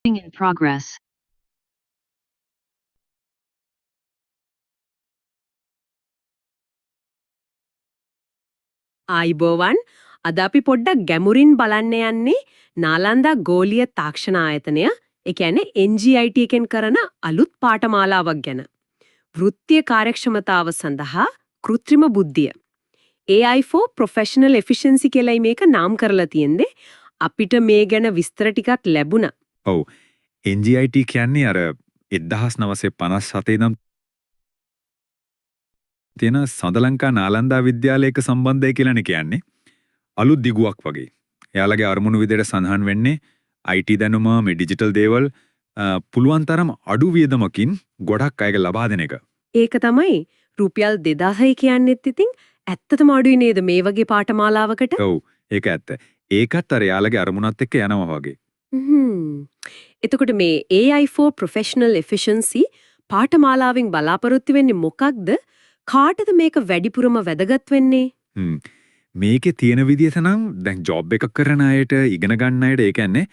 In progress. ආයිබෝවන් අද අපි පොඩ්ඩක් ගැඹුරින් බලන්න යන්නේ නාලන්දා ගෝලීය තාක්ෂණ ආයතනය ඒ කියන්නේ NGIT එකෙන් කරන අලුත් පාඨමාලාවක් ගැන. වෘත්තීය කාර්යක්ෂමතාව සඳහා කෘත්‍රිම බුද්ධිය. AI for professional efficiency කියලායි මේක නාම කරලා තියෙන්නේ. අපිට මේ ගැන විස්තර ටිකක් ලැබුණා. ඔව්. NGIT කියන්නේ අර 1957 නම් තියෙන සඳලංකා නාලන්දා විද්‍යාලයක සම්බන්ධය කියලානේ කියන්නේ. අලුත් දිගුවක් වගේ. එයාලගේ අරමුණු විදිහට සඳහන් වෙන්නේ IT දැනුම, මේ ඩිජිටල් දේවල් පුළුවන් තරම් අඩු වියදමකින් ගොඩක් අයගේ ලබා දෙන එක. ඒක තමයි රුපියල් 2000 කියන්නේත් ඉතින් ඇත්තටම අඩුයි නේද මේ වගේ පාඨමාලාවකට? ඔව්. ඒක ඇත්ත. ඒකත් අර එයාලගේ අරමුණත් එක්ක යනවා වගේ. එතකොට මේ AI for professional efficiency පාඨමාලාවෙන් බලාපොරොත්තු වෙන්නේ මොකක්ද? කාටද මේක වැඩිපුරම වැදගත් වෙන්නේ? මේකේ තියෙන විදිහට නම් දැන් ජොබ් එකක් කරන අයට ඉගෙන ගන්න අයට ඒ කියන්නේ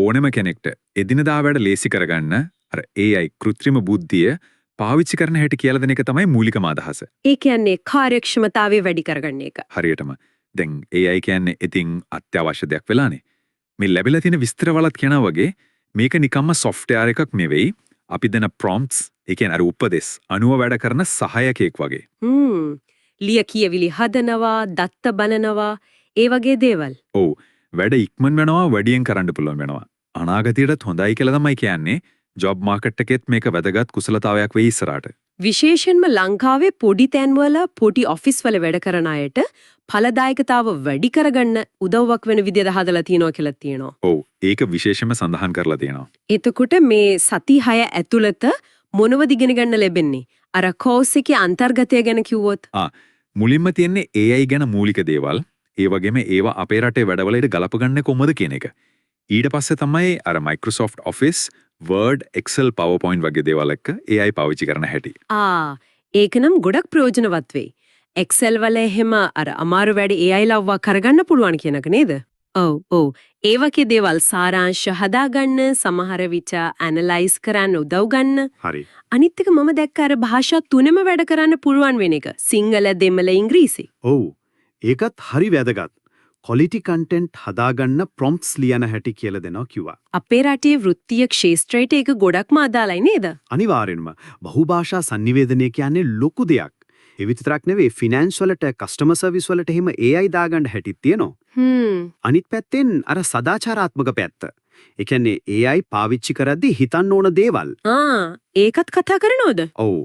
ඕනම කෙනෙක්ට එදිනදා වැඩ ලේසි කරගන්න අර AI කෘත්‍රිම බුද්ධිය පාවිච්චි කරන හැටි කියලා දෙන එක තමයි මූලිකම අදහස. ඒ කියන්නේ කාර්යක්ෂමතාවය වැඩි කරගන්න එක. හරියටම. දැන් AI කියන්නේ ඉතින් අත්‍යවශ්‍ය දෙයක් වෙලානේ. මේ ලැබිලා තියෙන විස්තරවලත් කියනවා වගේ මේක නිකම්ම software එකක් නෙවෙයි. අපි දෙන prompts ඒ කියන්නේ අර උපදෙස් අනුව වැඩ කරන සහායකයෙක් වගේ. ලිය කියවිලි හදනවා, දත්ත බලනවා, ඒ වගේ දේවල්. ඔව්. වැඩ ඉක්මන් වෙනවා, වැඩියෙන් කරන්න පුළුවන් වෙනවා. අනාගතයටත් හොඳයි කියලා තමයි කියන්නේ. ජොබ් මාකට් එකෙත් මේක වැදගත් කුසලතාවයක් වෙයි ඉස්සරහට. විශේෂයෙන්ම ලංකාවේ පොඩි තැන්වල පොඩි ඔෆිස් වල වැඩ කරන අයට ඵලදායකතාව වැඩි කරගන්න උදව්වක් වෙන විදිහට හදලා තියෙනවා කියලා තියෙනවා. ඔව්. ඒක විශේෂයෙන්ම සඳහන් කරලා තියෙනවා. එතකොට මේ සති 6 ඇතුළත මොනවද ඉගෙන ගන්න ලැබෙන්නේ? අර කෝස් එකේ අන්තර්ගතය ගැන කිව්වොත්. මුලින්ම තියෙන්නේ AI ගැන මූලික දේවල්. ඒ වගේම ඒවා අපේ රටේ වැඩවලට ගලපගන්නේ කොහොමද කියන එක. ඊට පස්සේ තමයි අර Microsoft Office, Word, Excel, PowerPoint වගේ දේවල් එක්ක AI පාවිච්චි කරන හැටි. ඒක නම් ගොඩක් ප්‍රයෝජනවත් වෙයි. Excel වල එහෙම අර අමාරු වැඩ AI ලව්වා කරගන්න පුළුවන් කියනක නේද? ඔව්. ඒ වගේ දේවල් සාරාංශ හදාගන්න, සමහර විට ඇනලයිස් කරන්න උදව් ගන්න. හරි. අනිත් එක මම දැක්ක අර භාෂා තුනෙම වැඩ කරන්න පුළුවන් වෙන එක. සිංහල, දෙමළ, ඉංග්‍රීසි. ඔව්. ඒකත් හරි වැදගත්. quality content හදාගන්න prompts ලියන හැටි කියලා දෙනවා කිව්වා. අපේ රටේ වෘත්තීය ක්ෂේත්‍රයට ඒක ගොඩක්ම අදාළයි නේද? අනිවාර්යෙන්ම බහුභාෂා sannivedanaya කියන්නේ ලොකු දෙයක්. ඒ විතරක් නෙවෙයි ෆිනෑන්ස් වලට, කස්ටමර් සර්විස් වලට එහෙම AI දාගන්න හැටිත් තියෙනවා. අනිත් පැත්තෙන් අර සදාචාරාත්මක පැත්ත. ඒ කියන්නේ AI පාවිච්චි කරද්දී හිතන්න ඕන දේවල්. ඒකත් කතා කරනවද? ඔව්.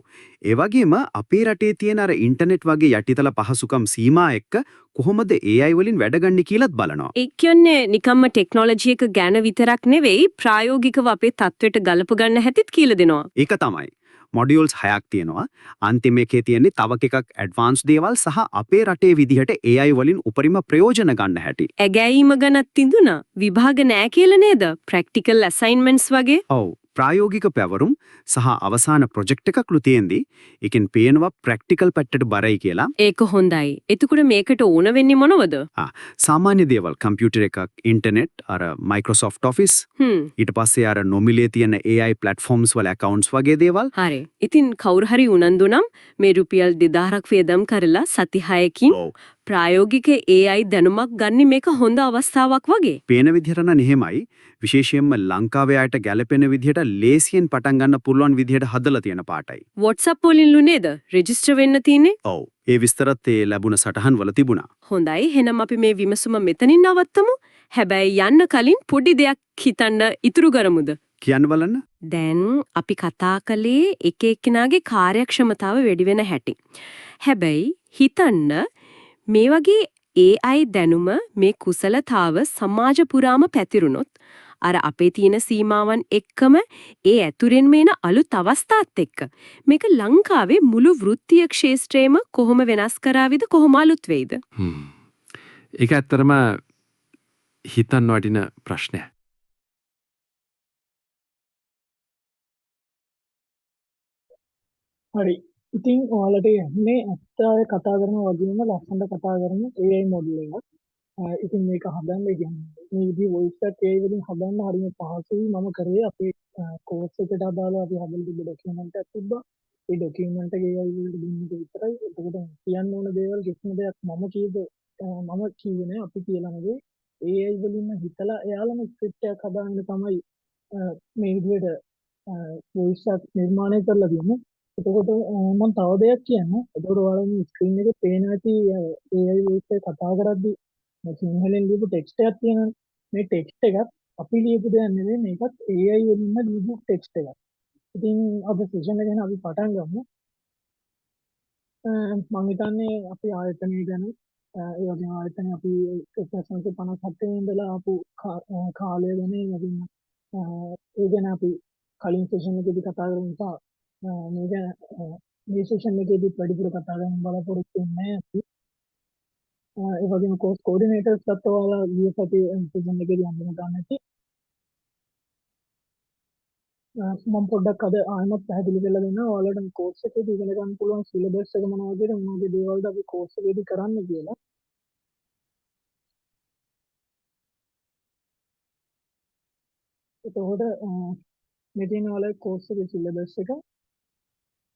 ඒ වගේම අපේ රටේ තියෙන අර ඉන්ටර්නෙට් වගේ යටිතල පහසුකම් සීමා එක්ක කොහොමද AI වලින් වැඩ ගන්න කියලාත් බලනවා. ඒ කියන්නේ නිකම්ම ටෙක්නොලොජි එක ගැන විතරක් නෙවෙයි ප්‍රායෝගිකව අපේ තත්වෙට ගලප ගන්න හැටිත් කියලා දෙනවා. ඒක තමයි. මොඩියුල්ස් 6ක් තියෙනවා. අන්තිම එකේ තියෙන්නේ තව එකක් ඇඩ්වාන්ස් දේවල් සහ අපේ රටේ විදිහට AI වලින් උපරිම ප්‍රයෝජන ගන්න හැටි. ඇගෑයීම ගැනත් තිඳුණා. විභාග නෑ කියලා නේද? ප්‍රැක්ටිකල් ඇසයින්මන්ට්ස් වගේ. ඔව්. ප්‍රායෝගික පැවරුම් සහ අවසාන ප්‍රොජෙක්ට් එකක්ලු තියෙන්දී ඒකෙන් පේනවා ප්‍රැක්ටිකල් පැත්තට බරයි කියලා. ඒක හොඳයි. එතකොට මේකට ඕන වෙන්නේ මොනවද? සාමාන්‍ය දේවල් කම්පියුටර් එකක්, ඉන්ටර්නෙට්, අර Microsoft Office. ඊට පස්සේ අර නොමිලේ තියෙන AI platforms වල accounts වගේ දේවල්. හරි. ඉතින් කවුරු හරි උනන්දු නම් මේ රුපියල් 2000ක් වේදම් කරලා සති 6කින් ප්‍රායෝගික AI දැනුමක් ගන්න මේක හොඳ අවස්ථාවක් වගේ. පේන විදිහට නම් එහෙමයි. විශේෂයෙන්ම ලංකාවේ අයට ගැළපෙන විදිහට ලේසියෙන් පටන් ගන්න පුළුවන් විදිහට හදලා තියෙන පාටයි. WhatsApp වලින්ලු නේද? රෙජිස්ටර් වෙන්න තියෙන්නේ? ඔව්. ඒ විස්තරත් ඒ ලැබුණ සටහන් වල තිබුණා. හොඳයි. එහෙනම් අපි මේ විමසුම මෙතනින් නවත්තමු. හැබැයි යන්න කලින් පොඩි දෙයක් හිතන්න ඉතුරු කරමුද? කියන්න බලන්න. දැන් අපි කතා කළේ එක එක්කෙනාගේ කාර්යක්ෂමතාව වැඩි වෙන හැටි. හැබැයි හිතන්න මේ වගේ AI දැනුම මේ කුසලතාව සමාජ පුරාම පැතිරුණොත් අර අපේ තියෙන සීමාවන් එක්කම ඒ ඇතුරෙන් මේන අලුත් අවස්ථාත් එක්ක මේක ලංකාවේ මුළු වෘත්තීය ක්ෂේත්‍රයේම කොහොම වෙනස් කරාවිද කොහොම අලුත් වෙයිද? ඒක ඇත්තටම හිතන්න වටින ප්‍රශ්නයක්. හරි. ඉතින් ඔයාලට යන්නේ ඇත්ත අය කතා කරන වගේම ලස්සනට කතා කරන AI මොඩල් එකක්. ඉතින් මේක හදන්න කියන්නේ මේ විදිහේ වොයිස් එකක් ඒ වලින් හදන්න හරිම පහසුයි. මම කරේ අපේ කෝස් එකට අදාළව අපි හදලා තිබ්බ ඩොකියුමන්ට් එකක් තිබ්බා. ඒ ඩොකියුමන්ට් එක AI වලට දුන්න එක විතරයි. එතකොට කියන්න ඕන දේවල් කිසිම දෙයක් මම කිව්වේ නෑ අපි කියලා නෙවෙයි. AI වලින්ම හිතලා එයාලම ස්ක්‍රිප්ට් එකක් හදාන්න තමයි මේ විදිහට වොයිස් එකක් නිර්මාණය කරලා දුන්නේ. එතකොට මම තව දෙයක් කියන්න. එතකොට ඔයාලා මේ ස්ක්‍රීන් එකේ පේන ඇති AI වොයිස් එක කතා කරද්දී මේ සිංහලෙන් ලියපු ටෙක්ස්ට් එකක් තියෙනවනේ. මේ ටෙක්ස්ට් එකත් අපි ලියපු දෙයක් නෙවෙයි මේකත් AI වලින්ම ලියපු ටෙක්ස්ට් එකක්. ඉතින් අද සෙෂන් එක ගැන අපි පටන් ගමු. මම හිතන්නේ අපි ආයතනය ගැන ඒ වගේම ආයතනය අපි 1957 ඉඳලා ආපු කාලය ගැන ඒ වගේම ඒ ගැන අපි කලින් සෙෂන් එකේදී කතා කරපු නිසා මේ ගැන මේ සෙෂන් එකේදී වැඩිපුර කතා කරන්න බලාපොරොත්තු වෙන්නේ නැහැ අපි. ඒ වගේම කෝස් කෝඩිනේටර්ස්ලත් ඔයාලා ගිය සතියේ සෙෂන් එකේදී හඳුනා ගන්න ඇති. මම පොඩ්ඩක් අද ආයෙමත් පැහැදිලි කරලා දෙන්නම් ඔයාලට මේ කෝස් එකේදී ඉගෙන ගන්න පුළුවන් සිලබස් එක මොනවද කියලා මොනවද දේවල්ද අපි කෝස් එකේදී කරන්න කියලා. එතකොට මේ තියෙන ඔයාලගේ කෝස් එකේ සිලබස් එක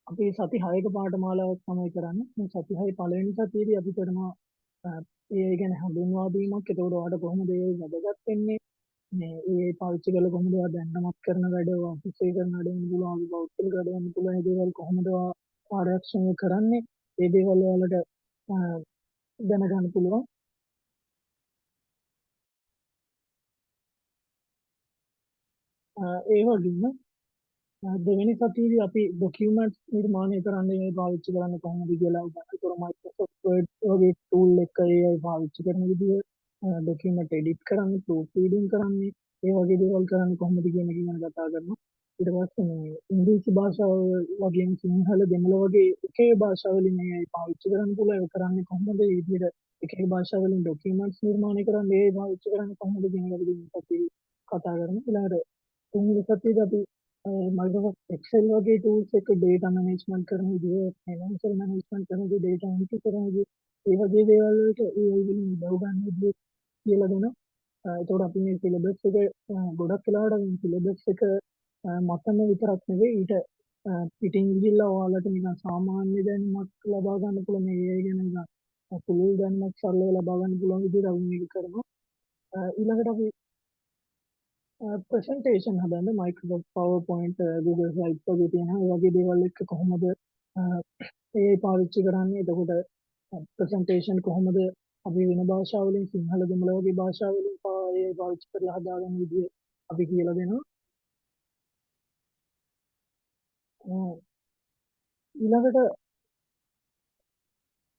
අපි සති 6ක පාඨමාලාවක් තමයි කරන්නේ. මේ සති 6 පළවෙනි සතියේදී අපි කරනවා AI ගැන හඳුන්වා දීමක්. එතකොට ඔයාලට කොහොමද AI වැදගත් වෙන්නේ? මේ AI පාවිච්චි කරලා කොහොමද ඔයා දැනටමත් කරන වැඩ ඔෆිස් එකේ කරන වැඩ වෙන්න පුළුවන් අපි පෞද්ගලික වැඩ වෙන්න පුළුවන් ඒ දේවල් කොහොමද ඔයා ආරක්ෂණය කරන්නේ ඒ දේවල් ඔයාලට දැනගන්න පුළුවන් ඒ වගේම දෙවෙනි සතියේදී අපි ඩොකියුමන්ට්ස් නිර්මාණය කරන්න AI පාවිච්චි කරන්න කොහොමද කියලා උගන්වනවා. ඒතර Microsoft Word වගේ tool එක AI පාවිච්චි කරන විදිය ඩොකියුමන්ට් එඩිට් කරන්න, ප්‍රූෆ් රීඩින් කරන්නේ, ඒ වගේ දේවල් කරන්න කොහොමද කියන එක ගැන කතා කරනවා. ඊට පස්සේ මේ ඉංග්‍රීසි භාෂාව වගේම සිංහල දෙමළ වගේ එක එක භාෂාවලින් AI පාවිච්චි කරන්න පුළුවන්. ඒක කරන්නේ කොහොමද? ඒ විදිහට එක එක භාෂාවලින් ඩොකියුමන්ට්ස් නිර්මාණය කරන්නේ AI පාවිච්චි කරන්නේ කොහොමද කියන එක අපි කතා කරනවා. ඊළඟට තුන්වෙනි සතියේදී අපි Microsoft Excel වගේ tools එක data management කරන විදිය, financial management කරන විදිය, data entry කරන විදිය, ඒ වගේ දේවල් වලට AI වලින් උදව් ගන්න විදිය කියලා දෙනවා. එතකොට අපි මේ සිලබස් එක ගොඩක් වෙලාවට මේ සිලබස් එක මතම විතරක් නෙවෙයි ඊට පිටින් ගිහිල්ලා ඔයාලට නිකන් සාමාන්‍ය දැනුමක් ලබා ගන්න පුළුවන් මේ AI ගැන නිකන් පුළුල් දැනුමක් සරලව ලබා ගන්න පුළුවන් විදිහට අපි මේක කරනවා. ඊළඟට අපි ප්‍රසන්ටේෂන් හදන්න Microsoft PowerPoint Google Slides වගේ තියෙනවා. ඒ වගේ දේවල් එක්ක කොහොමද AI පාවිච්චි කරන්නේ? එතකොට ප්‍රසන්ටේෂන් කොහොමද අපි වෙන භාෂාවලින් සිංහල දෙමළ වගේ භාෂාවලින් AI පාවිච්චි කරලා හදාගන්න විදිය අපි කියලා දෙනවා. ඊළඟට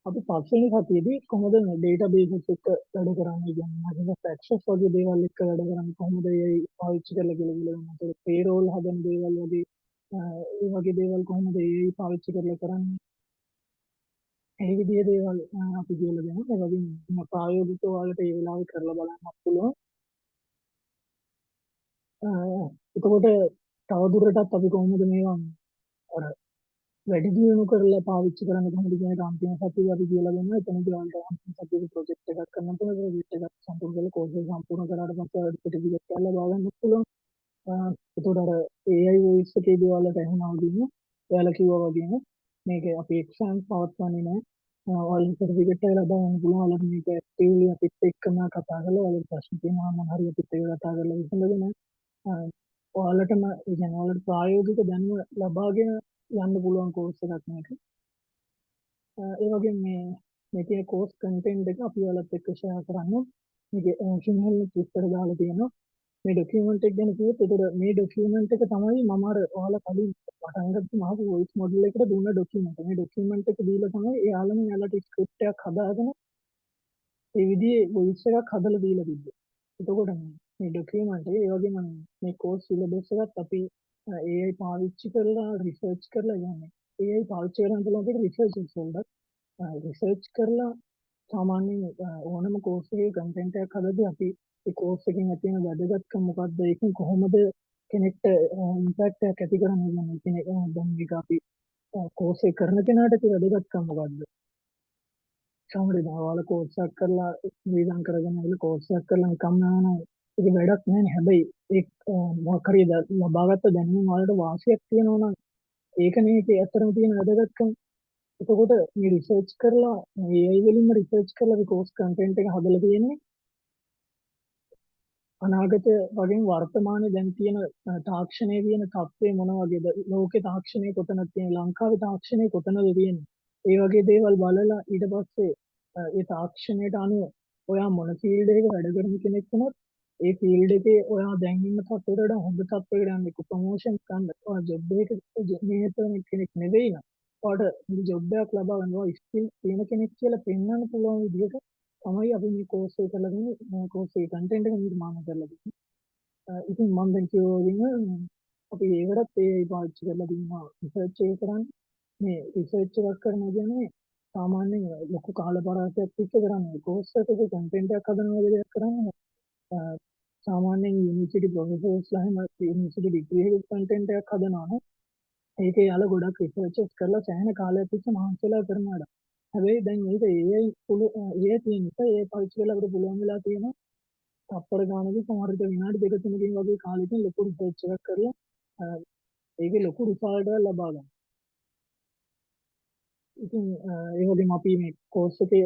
අපි පස්වෙනි සතියේදී කොහොමද ඩේටාබේසස් එක්ක වැඩ කරන්නේ කියන්නේ Microsoft Access වගේ දේවල් එක්ක වැඩ කරන්නේ කොහොමද AI පාවිච්චි කරලා කියලා දෙනවා. ඒතකොට payroll හදන දේවල් වගේ ඒ වගේ දේවල් කොහොමද AI පාවිච්චි කරලා කරන්නේ? ඒ විදිහේ දේවල් අපි කියලා දෙනවා. ඒ වගේම ප්‍රායෝගිකව ඔයාලට ඒ වෙලාවේ කරලා බලන්නත් පුළුවන්. එතකොට තවදුරටත් අපි කොහොමද මේවා අර වැඩි දියුණු කරලා පාවිච්චි කරන්න කොහොමද කියන එක අන්තිම සතියේ අපි කියලා දෙනවා. එතනදී ඔයාලට අන්තිම සතියේ ප්‍රොජෙක්ට් එකක් කරන්න පුළුවන්. ප්‍රොජෙක්ට් එකක් සම්පූර්ණ කරලා කෝස් එක සම්පූර්ණ කරාට පස්සේ ඔයාලට සර්ටිෆිකේට් එකක් ලබා ගන්න පුළුවන්. එතකොට අර AI voice එකේදී ඔයාලට ඇහුණා වගේම ඔයාලා කිව්වා වගේම මේක අපි එක්සෑම් පවත්වන්නේ නැහැ. ඔයාලට සර්ටිෆිකේට් එක ලබා ගන්න පුළුවන්. ඔයාලට මේක ඇක්ටිව්ලි අපිත් එක්කම කතා කරලා ඔයාලට ප්‍රශ්න තියෙනවා මොන හරි අපිත් එක්ක කතා කරලා විසඳගෙන ඔයාලටම ඒ කියන්නේ ඔයාලට ප්‍රායෝගික දැනුම ලබාගෙන යන්න පුළුවන් කෝස් එකක් මේක. ඒ වගේම මේ තියෙන කෝස් කන්ටෙන්ට් එක අපි ඔයාලත් එක්ක ෂෙයා කරන්න. මේක සිංහලෙන් විස්තර දාලා තියෙනවා. මේ ඩොකියුමන්ට් එක ගැන කිව්වොත් ඒතර මේ ඩොකියුමන්ට් එක තමයි මම අර ඔයාලා කලින් පටන් ගත්ත මහා වොයිස් මොඩල් එකට දුන්න ඩොකියුමන්ට්. මේ ඩොකියුමන්ට් එක දීලා තමයි එයාලම යාලට ස්ක්‍රිප්ට් එකක් හදාගෙන ඒ විදිහේ වොයිස් එකක් හදලා දීලා තිබ්බේ. එතකොට මේ ඩොකියුමන්ට් එක ඒ වගේම මේ කෝස් සිලබස් එකත් අපි AI පාවිච්චි කරලා රිසර්ච් කරලා යන්නේ. AI පාවිච්චි කරන පුළුවන් එක රිසර්චර්ස් වලට රිසර්ච් කරලා සාමාන්‍යයෙන් ඕනම කෝස් එකේ කන්ටෙන්ට් එකක් හදද්දී අපි ඒ කෝස් එකෙන් ඇති වෙන වැදගත්කම මොකක්ද? ඒකෙන් කොහොමද කෙනෙක්ට ඉම්පැක්ට් එකක් ඇති කරන්නේ කියන්නේ කෙනෙක් දැන් මේක අපි කෝස් එක කරන කෙනාට ඇති වැදගත්කම මොකක්ද? සමහර දාවාල කෝස් එකක් කරලා වියදම් කරගෙන ඉන්න කෝස් එකක් කරලා නිකම්ම යනවා. ඒක වැඩක් නෑ නේ. හැබැයි ඒ මොකක් හරි ලබාගත්ත දැනුම වලට වාසියක් තියෙනවා නම් ඒකනේ ඒකේ ඇත්තටම තියෙන වැදගත්කම. එතකොට මේ රිසර්ච් කරලා මේ AI වලින්ම රිසර්ච් කරලා මේ කෝස් කන්ටෙන්ට් එක හදලා තියෙන්නේ අනාගත වගේ වර්තමානයේ දැන් තියෙන තාක්ෂණයේ තියෙන තත්ත්වය මොන වගේද, ලෝකේ තාක්ෂණය කොතනද තියෙන්නේ, ලංකාවේ තාක්ෂණය කොතනද තියෙන්නේ, ඒ වගේ දේවල් බලලා ඊට පස්සේ ඒ තාක්ෂණයට අනුව ඔයා මොන ෆීල්ඩ් එකක වැඩ කරන කෙනෙක් වුණත් ඒ ෆීල්ඩ් එකේ ඔයා දැන් ඉන්න තත්ත්වයට වඩා හොඳ තත්ත්වයකට යන්න එක ප්‍රොමෝෂන් ගන්න ඔයා ජොබ් එකක නියත කෙනෙක් නෙවෙයි නම් ඔයාට ජොබ් එකක් ලබා ගන්න ඔයා ස්කිල් තියෙන කෙනෙක් කියලා පෙන්වන්න පුළුවන් විදිහට තමයි අපි මේ කෝස් එක කරලා දෙන්නේ. මේ කෝස් එකේ කන්ටෙන්ට් එක නිර්මාණය කරලා දෙන්නේ. ඉතින් මම දැන් කියවගෙන අපි ඒකටත් AI පාවිච්චි කරලා දිනවා රිසර්ච් එක කරන්නේ. මේ රිසර්ච් එකක් කරනවා කියන්නේ සාමාන්‍යයෙන් ලොකු කාල පරාසයක් තිස්ස කරන්නේ. කෝස් එකක කන්ටෙන්ට් එකක් හදන වගේ දෙයක් කරන්නේ. සාමාන්‍යයෙන් යුනිවර්සිටි ප්‍රොෆෙසර්ස්ලා එහෙම යුනිවර්සිටි ඩිග්‍රී එකක කන්ටෙන්ට් එකක් හදනවා නම් ඒකේ යාලා ගොඩක් රිසර්චස් කරලා සෑහෙන කාලයක් තිස්සේ මහන්සි වෙලා කරනවා. හැබැයි දැන් මේක AI තියෙන නිසා ඒ පාවිච්චි කරලා අපිට පුළුවන් වෙලා තියෙනවා තප්පර ගානකින් සමහර විට විනාඩි 2-3කින් වගේ කාලෙකින් ලොකු රිසර්ච් එකක් කරලා ඒකේ ලොකු රිසල්ට් එකක් ලබා ගන්න. ඉතින් ඒ වගේම අපි මේ කෝස් එකේ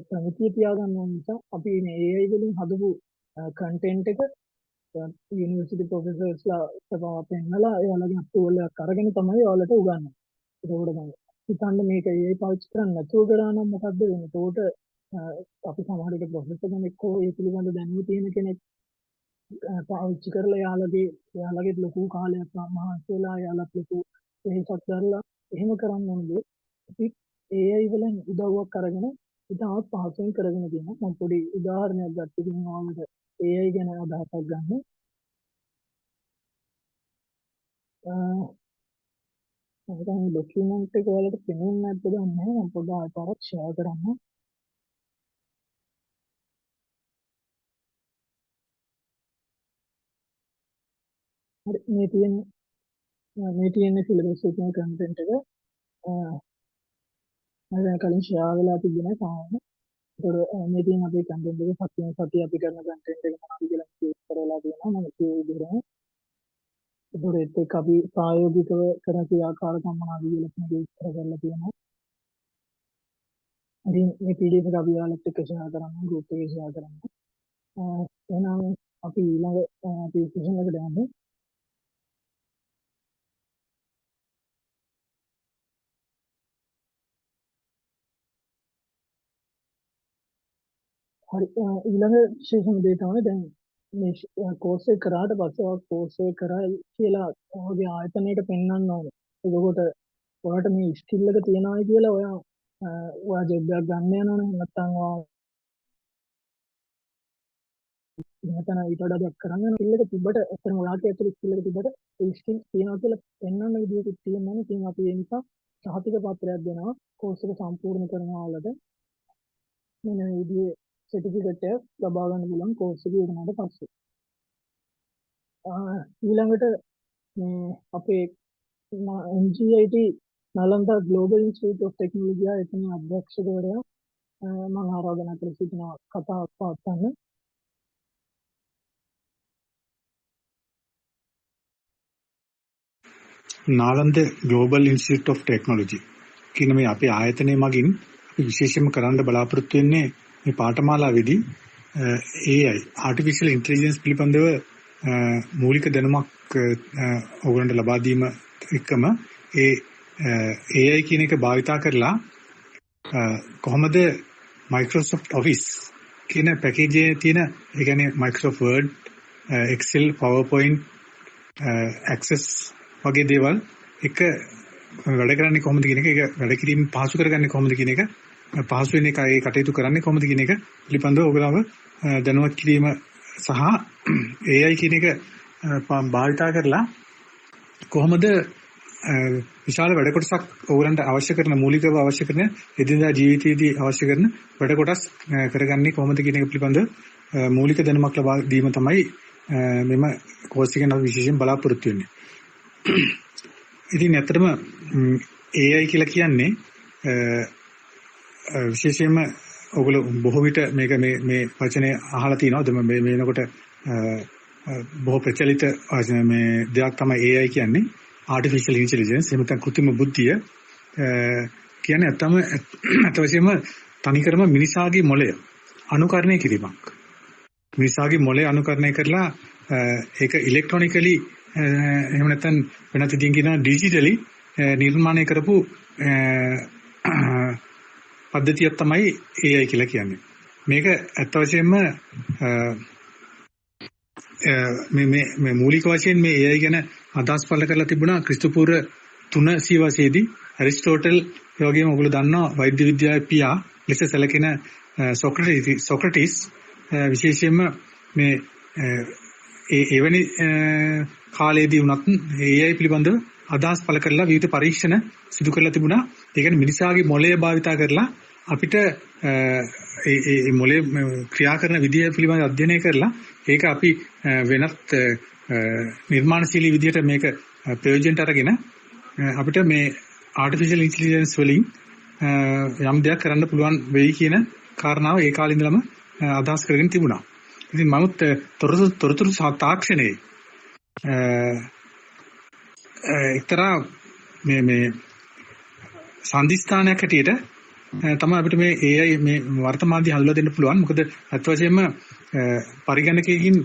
ප්‍රමිතිය තියාගන්න ඕන නිසා අපි මේ AI වලින් හදපු කන්ටෙන්ට් එක යුනිවර්සිටි ප්‍රොෆෙසර්ස්ලා පෙන්නලා එයාලගේ අප්‍රූවල් එකක් අරගෙන තමයි ඔයාලට උගන්වන්නේ. ඒකෝට තමයි හිතන්න මේක AI පාවිච්චි කරන්නේ නැතුව කරා නම් මොකද්ද වෙන්නේ? ඒකෝට අපි සමහර විට ප්‍රොෆෙසර් කෙනෙක් හෝ ඒ පිළිබඳ දැනුම තියෙන කෙනෙක් පාවිච්චි කරලා එයාලගේ ලොකු කාලයක් මහන්සි වෙලා එයාලත් ලොකු වෙහෙසක් දරලා එහෙම කරන්න ඕනේ. අපි AI වලින් උදව්වක් අරගෙන ඉතාමත් පහසුවෙන් කරගෙන තියෙනවා. මම පොඩි උදාහරණයක් ගත්තකින් ඔයාලට AI ගැන අදහසක් ගන්න. මම ඩොකියුමන්ට් එක ඔයාලට පෙන්වන්න නැද්ද දන්නේ නැහැ. මම පොඩ්ඩක් ආයෙත් ෂෙයා කරන්න. හරි මේ තියෙන සිලබස් එකේ කන්ටෙන්ට් එක මම කලින් ෂෙයා වෙලා තිබුණා සාමාන්‍ය. ඒතකොට මේ තියෙන අපේ කන්ටෙන්ට් එක සතිය අපි කරන කන්ටෙන්ට් එක මොනවද කියලා කියස් කරලා තියෙනවා. මම කිය විදිහට ඒතකොට ඒක අපි ප්‍රායෝගිකව කරන ක්‍රියාකාරකම් මොනවද කියලා විස්තර කරලා තියෙනවා. ඉතින් මේ PDF එක අපි ඔයාලත් එක්ක ෂෙයා කරන්න ගෲප් එකේ ෂෙයා කරන්න. එහෙනම් අපි ඊළඟ සෙෂන් එකට යමු. හරි ඊළඟ විශේෂම දේ තමයි දැන් මේ කෝස් එක කරාට පස්සේ කෝස් එක කරයි කියලා ඔයගේ ආයතනයට පෙන්වන්න ඕනේ. එතකොට ඔයාලට මේ ස්කිල් එක තියනවායි කියලා ඔයා ජොබ් එකක් ගන්න යනවනේ නැත්නම් ඔයා නැත්නම් ඊට වඩා දෙයක් කරන්න යන ස්කිල් එක තිබ්බට එතන ඔයාගේ ඇතුළේ ස්කිල් එක තිබ්බට ඒ ස්කිල් තියනවා කියලා පෙන්වන්න විදිහක් තියෙනවා. ඉතින් අපි ඒ නිසා සහතික පත්‍රයක් දෙනවා කෝස් එක සම්පූර්ණ කරනවාලට. මෙන්න මේ විදිහේ සර්ටිෆිකේට් එක ලබා ගන්න පුළුවන් කෝස් එක ඉවරනට පස්සේ. ඊළඟට මේ අපේ MGIT Nalanda global institute of technology එතන අධ්‍යක්ෂකවරයා මම ආරාධනා කර සිටිනවා කතාවක් පවත්වන්න. Nalanda global institute of technology කියන මේ අපේ ආයතනය මගින් අපි විශේෂයෙන්ම කරන්න බලාපොරොත්තු වෙන්නේ මේ පාඨමාලාවේදී AI ආටිෆිෂියල් ඉන්ටෙලිජන්ස් පිළිබඳව මූලික දැනුමක් ඔයගොල්ලන්ට ලබා දීම එක්කම ඒ AI කියන එක භාවිතා කරලා කොහොමද Microsoft Office කියන පැකේජ් එකේ තියෙන ඒ කියන්නේ Microsoft Word, Excel, PowerPoint, Access වගේ දේවල් එක වැඩ කරන්නේ කොහොමද කියන එක, ඒක වැඩ කිරීම පහසු කරගන්නේ කොහොමද කියන එක, පහසු වෙන එක ඒ කටයුතු කරන්නේ කොහොමද කියන එක පිළිබඳව ඔයගොල්ලෝ දැනුවත් කිරීම සහ AI කියන එක භාවිතා කරලා කොහොමද විශාල වැඩ කොටසක් ඕගලන්ට අවශ්‍ය කරන මූලිකව අවශ්‍ය කරන එදිනදා ජීවිතයේදී අවශ්‍ය කරන වැඩ කොටස් කරගන්නේ කොහොමද කියන එක පිළිබඳව මූලික දැනුමක් ලබා දීම තමයි මෙම කෝස් එකෙන් අපි විශේෂයෙන් බලාපොරොත්තු වෙන්නේ. ඉතින් ඇත්තටම AI කියලා කියන්නේ විශේෂයෙන්ම ඔයගොල්ලෝ බොහෝ විට මේ වචනේ අහලා තියෙනවද මේ වෙනකොට බොහෝ ප්‍රචලිත මේ දෙයක් තමයි AI කියන්නේ artificial intelligence එහෙම නැත්නම් කෘත්‍රිම බුද්ධිය කියන්නේ අත වශයෙන්ම තනිකරම මිනිසාගේ මොළය අනුකරණය කිරීමක්. මිනිසාගේ මොළය අනුකරණය කරලා ඒක ඉලෙක්ට්‍රොනිකලි එහෙම නැත්නම් වෙනත් විදිහින් කියනවා ඩිජිටලි නිර්මාණය කරපු පද්ධතියක් තමයි AI කියලා කියන්නේ. මේක ඇත්ත වශයෙන්ම මේ මූලික වශයෙන් මේ AI ගැන අදහස් පළ කරලා තිබුණා ක්‍රිස්තු පූර්ව 300 වසරේදී ඇරිස්ටෝටල් ඒ වගේම ඔයගොල්ලෝ දන්නවා වෛද්‍ය විද්‍යාවේ පියා ලෙස සැලකෙන සොක්‍රටිස් විශේෂයෙන්ම මේ එවැනි කාලයේදී වුණත් AI පිළිබඳව අදහස් පළ කරලා විවිධ පරීක්ෂණ සිදු කරලා තිබුණා. ඒ කියන්නේ මිනිසාගේ මොළය භාවිතා කරලා අපිට ඒ මොළය ක්‍රියා කරන විදිය පිළිබඳව අධ්‍යයනය කරලා ඒක අපි වෙනත් නිර්මාණශීලී විදියට මේක ප්‍රයෝජනට අරගෙන අපිට මේ ආටිෆිෂල් ඉන්ටෙලිජන්ස් වලින් යම් දෙයක් කරන්න පුළුවන් වෙයි කියන කාරණාව ඒ කාලේ ඉඳලම අදහස් කරගෙන තිබුණා. ඉතින් මමුත් තොරතුරු තාක්ෂණයේ එක්තරා මේ සම්දිස්ථානයක් හැටියට තමයි අපිට මේ AI මේ වර්තමානදී හඳුල්ලා දෙන්න පුළුවන්. මොකද අත් වශයෙන්ම පරිගණකයකින්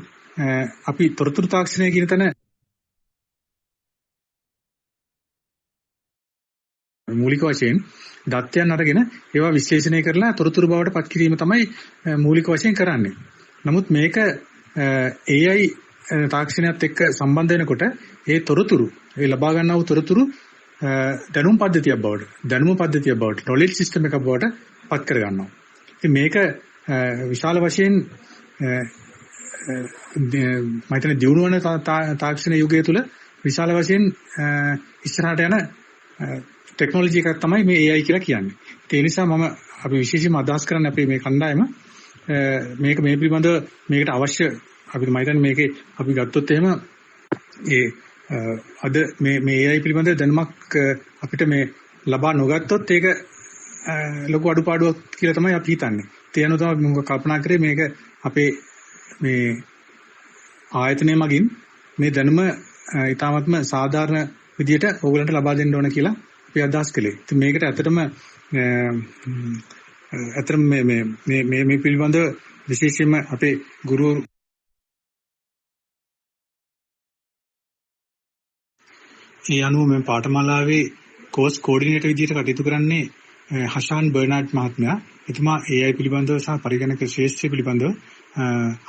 අපි තොරතුරු තාක්ෂණය කියන තැන මූලික වශයෙන් දත්තයන් අරගෙන ඒවා විශ්ලේෂණය කරලා තොරතුරු බවට පත් කිරීම තමයි මූලික වශයෙන් කරන්නේ. නමුත් මේක AI තාක්ෂණයත් එක්ක සම්බන්ධ වෙනකොට ඒ තොරතුරු ඒ ලබා ගන්නා වූ තොරතුරු දැනුම් පද්ධතියක් බවට knowledge system එකක් බවට පත් කර ගන්නවා. ඉතින් මේක විශාල වශයෙන් මම හිතන්නේ දියුණු වන තාක්ෂණ යුගය තුල විශාල වශයෙන් ඉස්සරහට යන ටෙක්නොලොජි එකක් තමයි මේ AI කියලා කියන්නේ. ඒ නිසා අපි විශේෂයෙන්ම අදහස් කරන්නේ අපේ මේ කණ්ඩායම මේ පිළිබඳව මේකට අවශ්‍ය අපි මම හිතන්නේ මේකේ අපි ගත්තොත් එහෙම අද මේ AI පිළිබඳව දැනුමක් අපිට මේ ලබා නොගත්තොත් ඒක ලොකු අඩුපාඩුවක් කියලා තමයි අපි හිතන්නේ. ඒ අනුව තමයි මම කල්පනා කරේ මේක අපේ මේ ආයතනය මගින් මේ දැනුම ඊටාත්ම සාධාරණ විදියට ඕගලන්ට ලබා දෙන්න ඕන කියලා අපි අදහස් කළේ. ඉතින් මේකට ඇත්තටම මේ පිළිබඳව විශේෂයෙන්ම අපේ ගුරු ඒ අනුව මේ පාඨමාලාවේ කෝස් කෝඩිනේටර් විදියට කටයුතු කරන්නේ හෂාන් බර්නාඩ් මහත්මයා. එතුමා AI පිළිබඳව සහ පරිගණක ශාස්ත්‍රය පිළිබඳව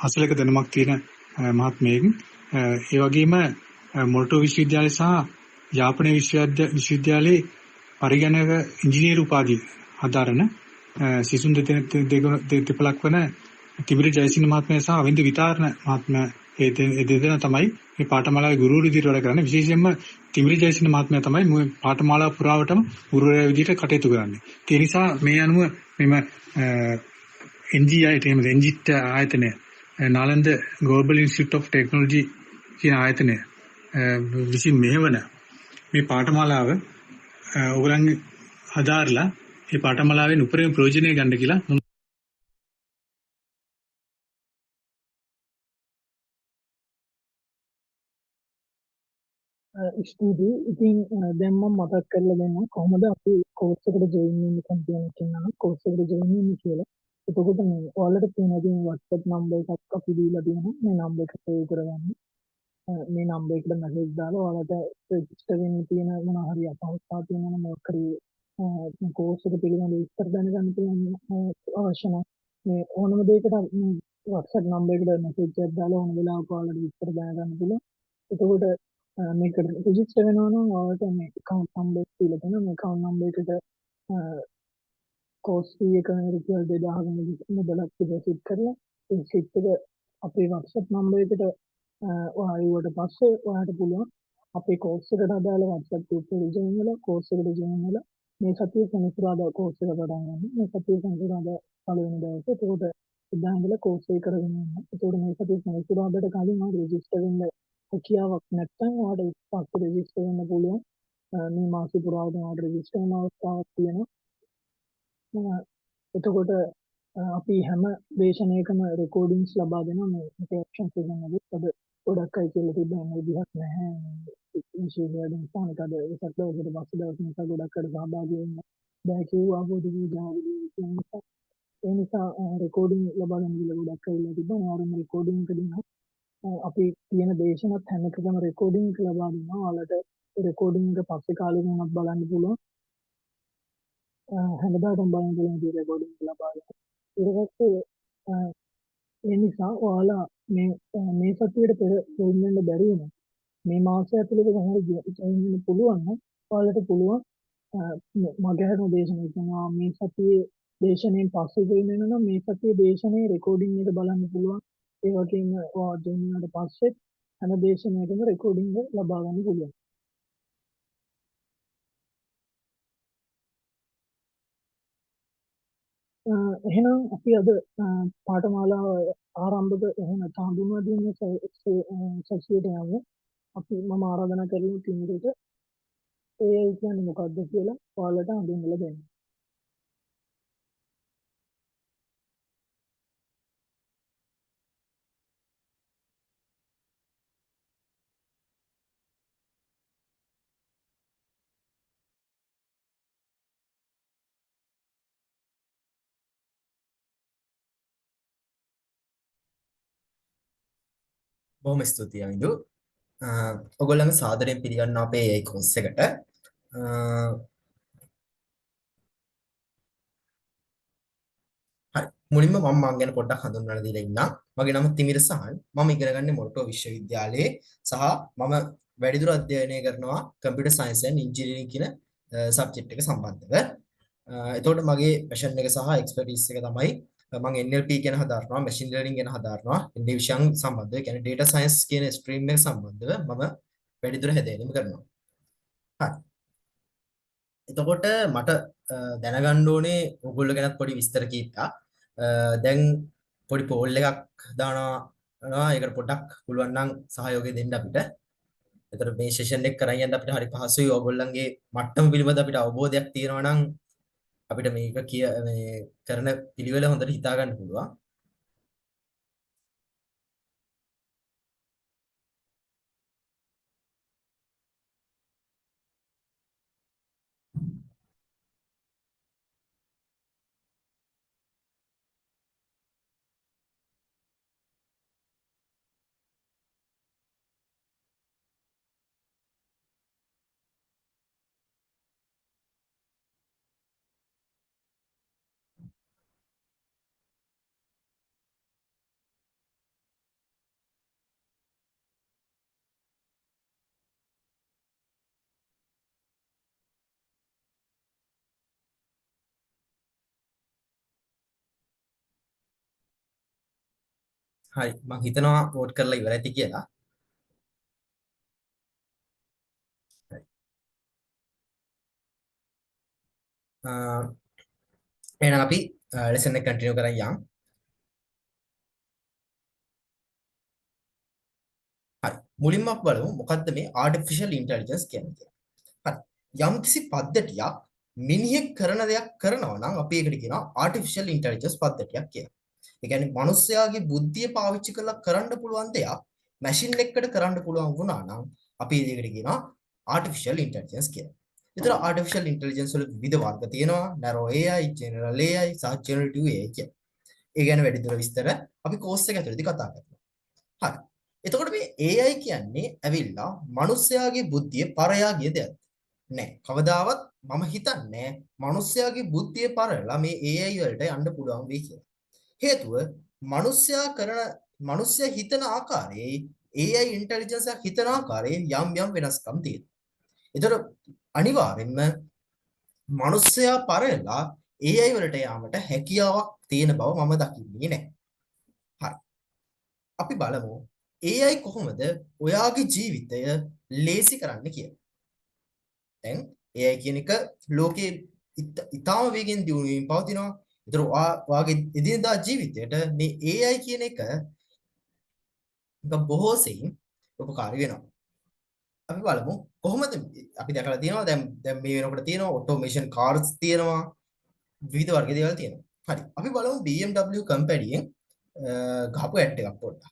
අසලක දැනුමක් තියෙන මහත්මයෙක්. ඒ වගේම මොල්ටෝ විශ්වවිද්‍යාලය සහ යාපනයේ විශ්වවිද්‍යාලයේ පරිගණක ඉංජිනේරු උපාධිය හදාරන සිසුන් දෙපළක් වන තිබිරි ජයසිංහ මහත්මයා සහ අවින්ද විතාරණ මහත්මයා ඒ දෙදෙනා තමයි මේ පාඨමාලාවේ ගුරුවරු විදිහට වැඩ කරන්නේ. විශේෂයෙන්ම තිමිරි ජයසිංහ මහත්මයා තමයි මේ පාඨමාලාව පුරාවටම ගුරුවරයා විදිහට කටයුතු කරන්නේ. ඒ නිසා මේ අනුව මෙම NGI එන්ජිට් ආයතනය Nalanda global institute of technology කියන ආයතනය විසින් මෙහෙවන මේ පාඨමාලාව ඔයගලන් හදාarලා මේ පාඨමාලාවෙන් උපරිම ප්‍රයෝජනය ගන්න කියලා ස්තුතියි. ඉතින් දැන් මම මතක් කරලා දෙන්න කොහොමද අපි කෝස් එකට ජොයින් වෙන්න කියනවා කෝස් එකට ජොයින් වෙන්න කියලා. එතකොට මේ ඔයාලට තියෙන WhatsApp නම්බර් එකක් අපි දීලා තියෙනවා. මේ නම්බර් එක සේව් කරගන්න. මේ නම්බර් එකට මැසේජ් දාලා ඔයාලට රෙජිස්ටර් වෙන්න තියෙන මොනවා හරි අපහසුතාව තියෙනවා නම් මොකක් හරි කෝස් එක පිළිබඳව විස්තර දැනගන්න තියෙන අවශ්‍ය නම් මේ ඕනම දෙයකට WhatsApp නම්බර් එකට මැසේජ් එකක් දාලා ඕන වෙලාවක ඔයාලට විස්තර දැනගන්න පුළුවන්. එතකොට මේක රෙජිස්ටර් වෙනවා නම් ඔයාලට මේ account number එක දීලා තියෙනවා. මේ account number එකට course fee එක රුපියල් 2000 මුදලක් deposit කරලා ඒ slip එක අපේ WhatsApp number එකට ඔයාලට පස්සේ ඔයාලට පුළුවන් අපේ course එකට අදාළ WhatsApp group එකට join වෙලා course එකට join වෙලා මේ සතියේ සෙනසුරාදා course එක පටන් ගන්න. මේ සතියේ සෙනසුරාදා පළවෙනි දවසේ එතකොට එදා ඉඳලා course එක කරගෙන යන්න. එතකොට මේ සතියේ සෙනසුරාදාට කලින් ඔයාලා register වෙන්න හැකියාවක් නැත්නම් ඔයාලට පස්සේ රෙජිස්ටර් වෙන්න පුළුවන්. මේ මාසෙ පුරාවටම ඔයාලට රෙජිස්ටර් වෙන අවස්ථාවක් තියෙනවා. එතකොට අපි හැම දේශනයකම රෙකෝඩින්ග්ස් ලබා දෙනවා මේ ඉන්ටරැක්ෂන් එකනදී අද ගොඩක් අය කියලා තිබෙන විදිහක් නැහැ විශේෂයෙන් ස්ථානික අද ඒකට පස්සේ දවස් නිසා ගොඩක් අය සහභාගී වෙන්න බෑ කිව්වා පොදු විද්‍යාවේදී ඒ නිසා රෙකෝඩින් ලබා ගන්න විදිහ ගොඩක් අය ඉල්ලලා තිබෙනවා ආරම රෙකෝඩින් එකදී අපි තියෙන දේශනත් හැම එකකම රෙකෝඩින් එක ලබා දෙනවා ඔයාලට රෙකෝඩින් එක පස්සේ කාලෙක වුණත් බලන්න පුළුවන් හැමදාටම බලන්න පුළුවන් විදිහ රෙකෝඩින් එක ලබා දෙනවා ඊට පස්සේ ඒ නිසා ඔයාලා මේ සතියේට පෙර ජොයින් වෙන්න බැරි වුණා. මේ මාසය ඇතුළත කොහොමද ජොයින් වෙන්න පුළුවන් නම් ඔයාලට පුළුවන් මගේ හැම දේශනාවක් කරනවා මේ සතියේ දේශනෙන් පස්සේ ජොයින් වෙනවා නම් මේ සතියේ දේශනේ රෙකෝඩින් එක බලන්න පුළුවන්. ඒ වගේම ඔයා ජොයින් වුණාට පස්සේ හැම දේශනයකම රෙකෝඩින් එක ලබා ගන්න පුළුවන්. එහෙනම් අපි අද පාඨමාලාව ආරම්භක එහෙම හඳුන්වා දීමේ සෙක්ෂියට යමු. අපි මම ආරාධනා කරමු ටීමේට ඒ කියන්නේ මොකක්ද කියලා ඔයාලට හඳුන්වලා දෙන්න. බොහොම ස්තුතියි අමිදු. ඔයගොල්ලන්ව සාදරයෙන් පිළිගන්නවා අපේ AI course එකට. හරි. මුලින්ම මම මං ගැන පොඩ්ඩක් හඳුන්වලා දීලා ඉන්නම්. මගේ නම තිමිර සහන්. මම ඉගෙන ගන්නේ මොරටුව විශ්වවිද්‍යාලයේ සහ මම වැඩිදුර අධ්‍යයනය කරනවා computer science and engineering කියන subject එක සම්බන්ධව. එතකොට මගේ passion එක සහ expertise එක තමයි මම NLP ගැන හදාරනවා machine learning ගැන හදාරනවා මේ විෂයන් සම්බන්ධව කියන්නේ data science කියන stream එක සම්බන්ධව මම වැඩිදුර හැදෑරීම කරනවා. හරි. එතකොට මට දැනගන්න ඕනේ ඔයගොල්ලෝ ගැන පොඩි විස්තර කීපයක්. දැන් පොඩි පෝල් එකක් දානවා ඒකට පොඩ්ඩක් පුළුවන් නම් සහයෝගය දෙන්න අපිට. එතකොට මේ සෙෂන් එක කරන් යන්න අපිට හරි පහසුයි ඔයගොල්ලන්ගේ මට්ටම පිළිබඳ අපිට අවබෝධයක් තියෙනවා නම් අපිට මේක මේ කරන පිළිවෙල හොඳට හිතා ගන්න පුළුවන්. හරි මම හිතනවා වෝට් කරලා ඉවරයි ඇති කියලා. හරි. එහෙනම් අපි ලෙසන් එක කන්ටිනියු කරන් යමු. හරි. මුලින්ම අපි බලමු මොකද්ද මේ artificial intelligence කියන්නේ. හරි. යම්කිසි පද්ධතියක් මිනිහෙක් කරන දෙයක් කරනවා නම් අපි ඒකට කියනවා artificial intelligence පද්ධතියක් කියලා. ඒ කියන්නේ මිනිස්යාගේ බුද්ධිය පාවිච්චි කරලා කරන්න පුළුවන් දෙයක් මැෂින් එකකට කරන්න පුළුවන් වුණා නම් අපි ඒකට කියනවා artificial intelligence කියලා. ඒතර artificial intelligence වල විවිධ වර්ග තියෙනවා. narrow AI, general AI සහ generative AI කියලා. ඒ ගැන වැඩිදුර විස්තර අපි course එක ඇතුළතදී කතා කරනවා. හරි. එතකොට මේ AI කියන්නේ ඇවිල්ලා මිනිස්යාගේ බුද්ධිය පරයා ගිය දෙයක්. නෑ. කවදාවත් මම හිතන්නේ මිනිස්යාගේ බුද්ධිය පරලා මේ AI වලට යන්න පුළුවන් වෙයි කියලා. හේතුව මිනිස්සයා හිතන ආකාරයේ AI ඉන්ටෙලිජන්ස් එක හිතන ආකාරයේ යම් වෙනස්කම් තියෙනවා. ඒතර අනිවාර්යෙන්ම මිනිස්සයා පරලා AI වලට යාමට හැකියාවක් තියෙන බව මම දකින්නේ නැහැ. හරි. අපි බලමු AI කොහොමද ඔයාගේ ජීවිතය ලේසි කරන්න කියලා. දැන් AI කියන එක ලෝකේ ඉතාම වේගෙන් දියුණු වෙමින් පවතිනවා. ඒතර ඔයාගේ එදිනදා ජීවිතයට මේ AI කියන එක බොහෝ සෙයින් උපකාරී වෙනවා. අපි බලමු කොහොමද අපි දැකලා තියෙනවා දැන් මේ වෙනකොට තියෙනවා ඔටෝමේෂන් කාර්ස් තියෙනවා විවිධ වර්ග දේවල් තියෙනවා. හරි. අපි බලමු BMW කම්පැනියෙන් ගහපු ඇඩ් එකක් පොඩ්ඩක්.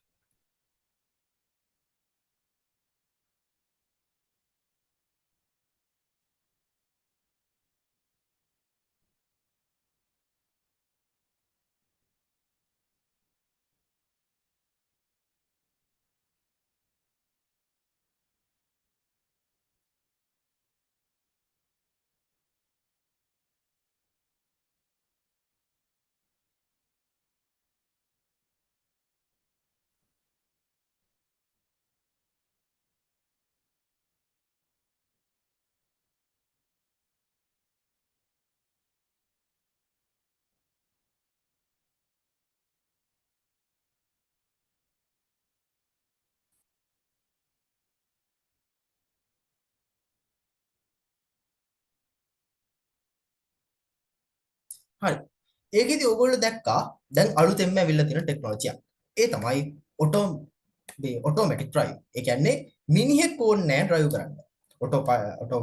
හරි. ඒකෙදි ඕගොල්ලෝ දැක්කා දැන් අලුතෙන්ම ඇවිල්ලා තියෙන ටෙක්නොලොජි එකක්. ඒ තමයි ඔටෝමැටික් ඩ්‍රයිව්. ඒ කියන්නේ මිනිහෙක් ඕනේ නැහැ ඩ්‍රයිව් කරන්න. ඔටෝ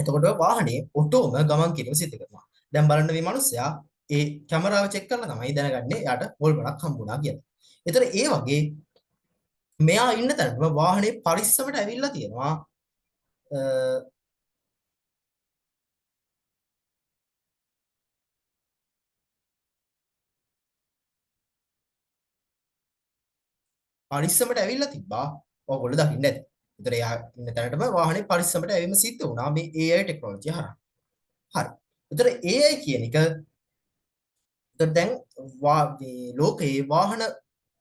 එතකොට වාහනේ ඔටෝම ගමන් කිරීම සිදු කරනවා. දැන් බලන්න මේ මිනිස්සයා ඒ කැමරාව චෙක් කරලා තමයි දැනගන්නේ එයාට පොල් ගණක් හම්බුණා කියලා. ඒතර ඒ වගේ මෙයා ඉන්න තැනම වාහනේ පරිස්සමට ඇවිල්ලා තියෙනවා. පරිස්සමට ඇවිල්ලා තිබ්බා. ඔයගොල්ලෝ දකින්න ඇති. ඒතර එයා ඉන්න තැනටම වාහනේ පරිස්සමට ඇවීම සිද්ධ වුණා මේ AI ටෙක්නොලොජිය හරහා. හරි. ඒතර AI කියන එක දැන් මේ ලෝකයේ වාහන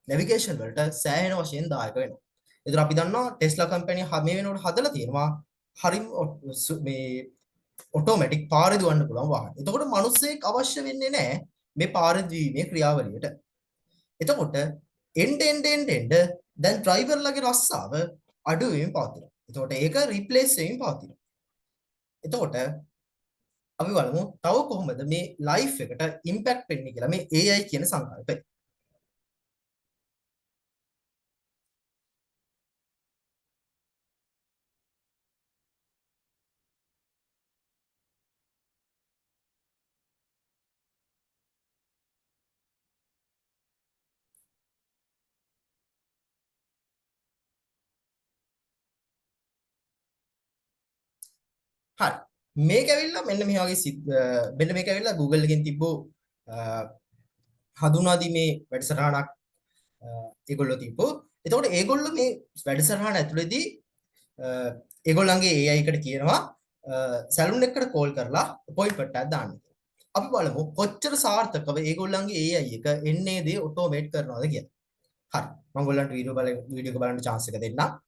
නැවිගේෂන් වලට සෑහෙන වශයෙන් දායක වෙනවා. ඒතර අපි දන්නවා ටෙස්ලා කම්පැනි මේ වෙනකොට හදලා තියෙනවා හරිම මේ ඔටෝමැටික් පාරේ දුවන්න පුළුවන් වාහන. එතකොට මිනිස්සෙක් අවශ්‍ය වෙන්නේ නැහැ මේ පාරේ දුවීමේ ක්‍රියාවලියට. එතකොට එන්ඩ දැන් ඩ්‍රයිවර්ලගේ රස්සාව අඩු වෙමින් පවතිනවා. එතකොට ඒක රිප්ලේස් වෙමින් පවතිනවා. එතකොට අපි බලමු තව කොහොමද මේ ලයිෆ් එකට ඉම්පැක්ට් වෙන්නේ කියලා මේ AI කියන සංකල්පය. හරි. මේක ඇවිල්ලා මෙන්න මේ වගේ මෙන්න මේක ඇවිල්ලා Google එකෙන් තිබ්බෝ හඳුනාදීමේ වැඩසටහනක් ඒගොල්ලෝ තිබ්බෝ. එතකොට ඒගොල්ලෝ මේ වැඩසටහන ඇතුළේදී ඒගොල්ලන්ගේ AI එකට කියනවා සැලුන් එකකට කෝල් කරලා අපොයින්ට්මන්ට් එකක් දාන්න. අපි බලමු කොච්චර සාර්ථකව ඒගොල්ලන්ගේ AI එක එන්නේ දේ ඔටෝමේට් කරනවද කියලා. හරි. මම ඔයගොල්ලන්ට වීඩියෝ එක බලන්න chance එක දෙන්නම්.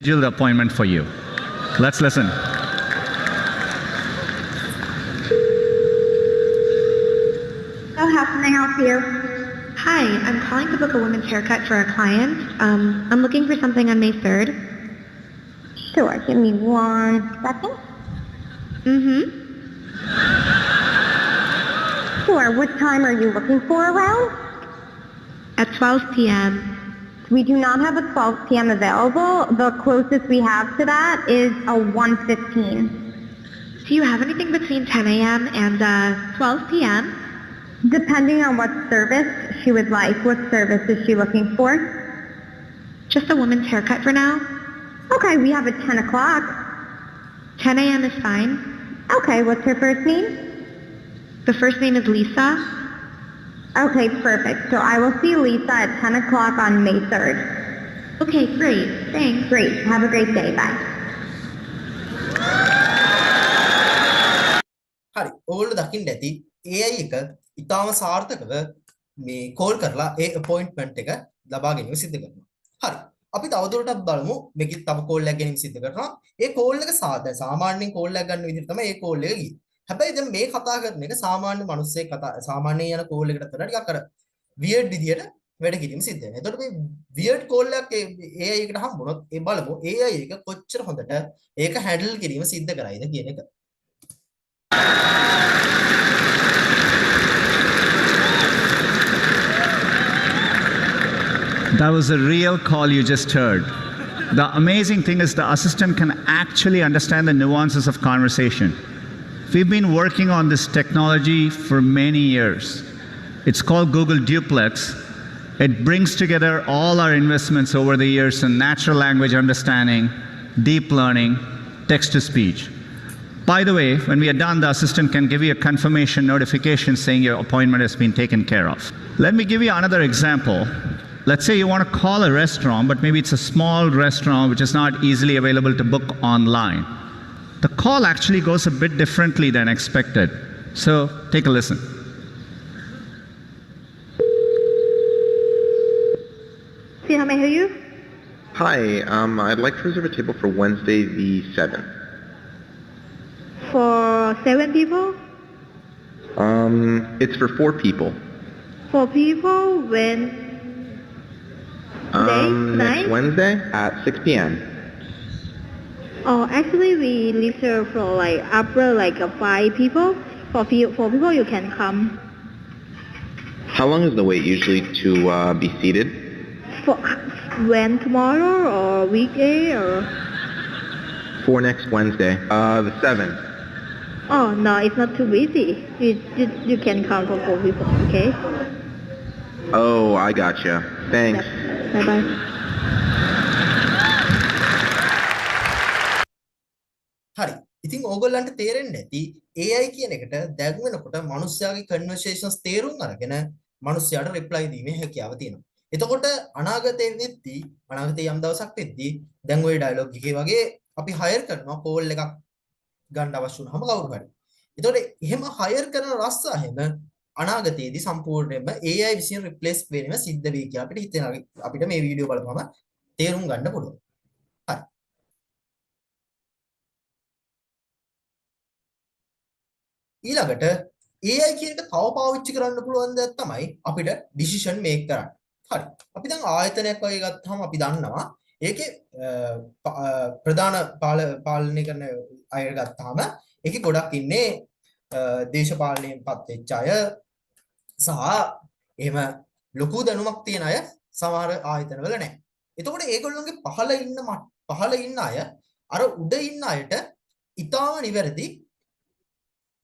Schedule the appointment for you. Let's listen. So how can I help you? Hi, I'm calling to book a women's haircut for a client. I'm looking for something on May 3rd. Sure, give me 1 second. Sure, what time are you looking for around? At 12 p.m. We do not have a 12 p.m. available. The closest we have to that is a 1:15. Do you have anything between 10 a.m. and 12 p.m.? Depending on what service she would like. What service is she looking for? Just a woman's haircut for now. Okay, we have at 10 o'clock. 10 a.m. is fine. Okay, what's her first name? The first name is Lisa. Okay, perfect. So I will see Lisa at 10 o'clock on May 3rd. Okay, great. Thanks. Great. Have a great day. Bye. හරි. ඔයගොල්ලෝ දකින්න ඇති AI එක ඉතාම සාර්ථකව මේ call කරලා ඒ appointment එක ලබා ගැනීම සිදු කරනවා. හරි. අපි තවදුරටත් බලමු මේකෙත් තව කෝල් එකක් ගැනීම සිදු කරනවා. ඒ කෝල් එක සාමාන්‍යයෙන් කෝල් එකක් ගන්න විදිහට තමයි ඒ කෝල් එක ගියේ. හැබැයි දැන් මේ කතා කරන එක සාමාන්‍ය මිනිස්සෙක් කතා සාමාන්‍යයෙන් යන කෝල් එකකට වඩා ටිකක් අර වියර්ඩ් විදියට වැඩ කිරීම සිද්ධ වෙනවා. එතකොට මේ weird call එකක් AI එකට හම්බුනොත් ඒ බලමු AI එක කොච්චර හොඳට ඒක handle කිරීම සිද්ධ කරයිද කියන එක. That was a real call you just heard. The amazing thing is the assistant can actually understand the nuances of conversation. We've been working on this technology for many years. It's called Google Duplex. It brings together all our investments over the years in natural language understanding, deep learning, text-to-speech. By the way, when we are done, the assistant can give you a confirmation notification saying your appointment has been taken care of. Let me give you another example. Let's say you want to call a restaurant, but maybe it's a small restaurant which is not easily available to book online. The call actually goes a bit differently than expected. So take a listen. See, how may I help you? Hi, I'd like to reserve a table for Wednesday the 7th. For 7 people? It's for 4 people. 4 people? When? Next Wednesday at 6 p.m. Oh, actually, we reserve for like upper like 5 people. For 4 people, you can come. How long is the wait usually to be seated? For when, tomorrow or weekday or? For next Wednesday, the 7th. Oh no, it's not too busy. You can come for 4 people, okay? Oh, I gotcha. Thanks. Bye bye. හරි. ඉතින් ඕගොල්ලන්ට තේරෙන්නේ නැති AI කියන එකට දැන් වෙනකොට මිනිස්යාගේ කන්වර්සේෂන්ස් තේරුම් අරගෙන මිනිස්යාට රිප්ලයි දීමේ හැකියාව තියෙනවා. එතකොට අනාගතයේදී අනාගතයේ යම් දවසක් වෙද්දී දැන් ওই ඩයලොග් එකේ වගේ අපි හයර් කරනවා කෝල් එකක් ගන්න අවශ්‍ය වුණාම කවුරු හරි. එතකොට එහෙම හයර් කරන රස්සාවෙම අනාගතයේදී සම්පූර්ණයෙන්ම AI විසින් රිප්ලේස් වෙනව සිද්ධ වෙයි කියලා අපිට හිතෙනවා. අපිට මේ වීඩියෝ බලපුවම තේරුම් ගන්න පුළුවන්. හරි. ඊළඟට AI කියන එක තව පාවිච්චි කරන්න පුළුවන් දෙයක් තමයි අපිට ඩිසිෂන් මේක් කරන්න. හරි. අපි දැන් ආයතනයක් වගේ ගත්තාම අපි දන්නවා ඒකේ ප්‍රධාන පාලනය කරන අය ගත්තාම ඒකේ ගොඩක් ඉන්නේ දේශපාලනයෙන් පත් වෙච්ච අය සහ එහෙම ලොකු දැනුමක් තියෙන අය සමහර ආයතනවල නැහැ. එතකොට ඒගොල්ලෝගේ පහළ ඉන්න අය අර උඩ ඉන්න අයට ඊටාම නිවැරදි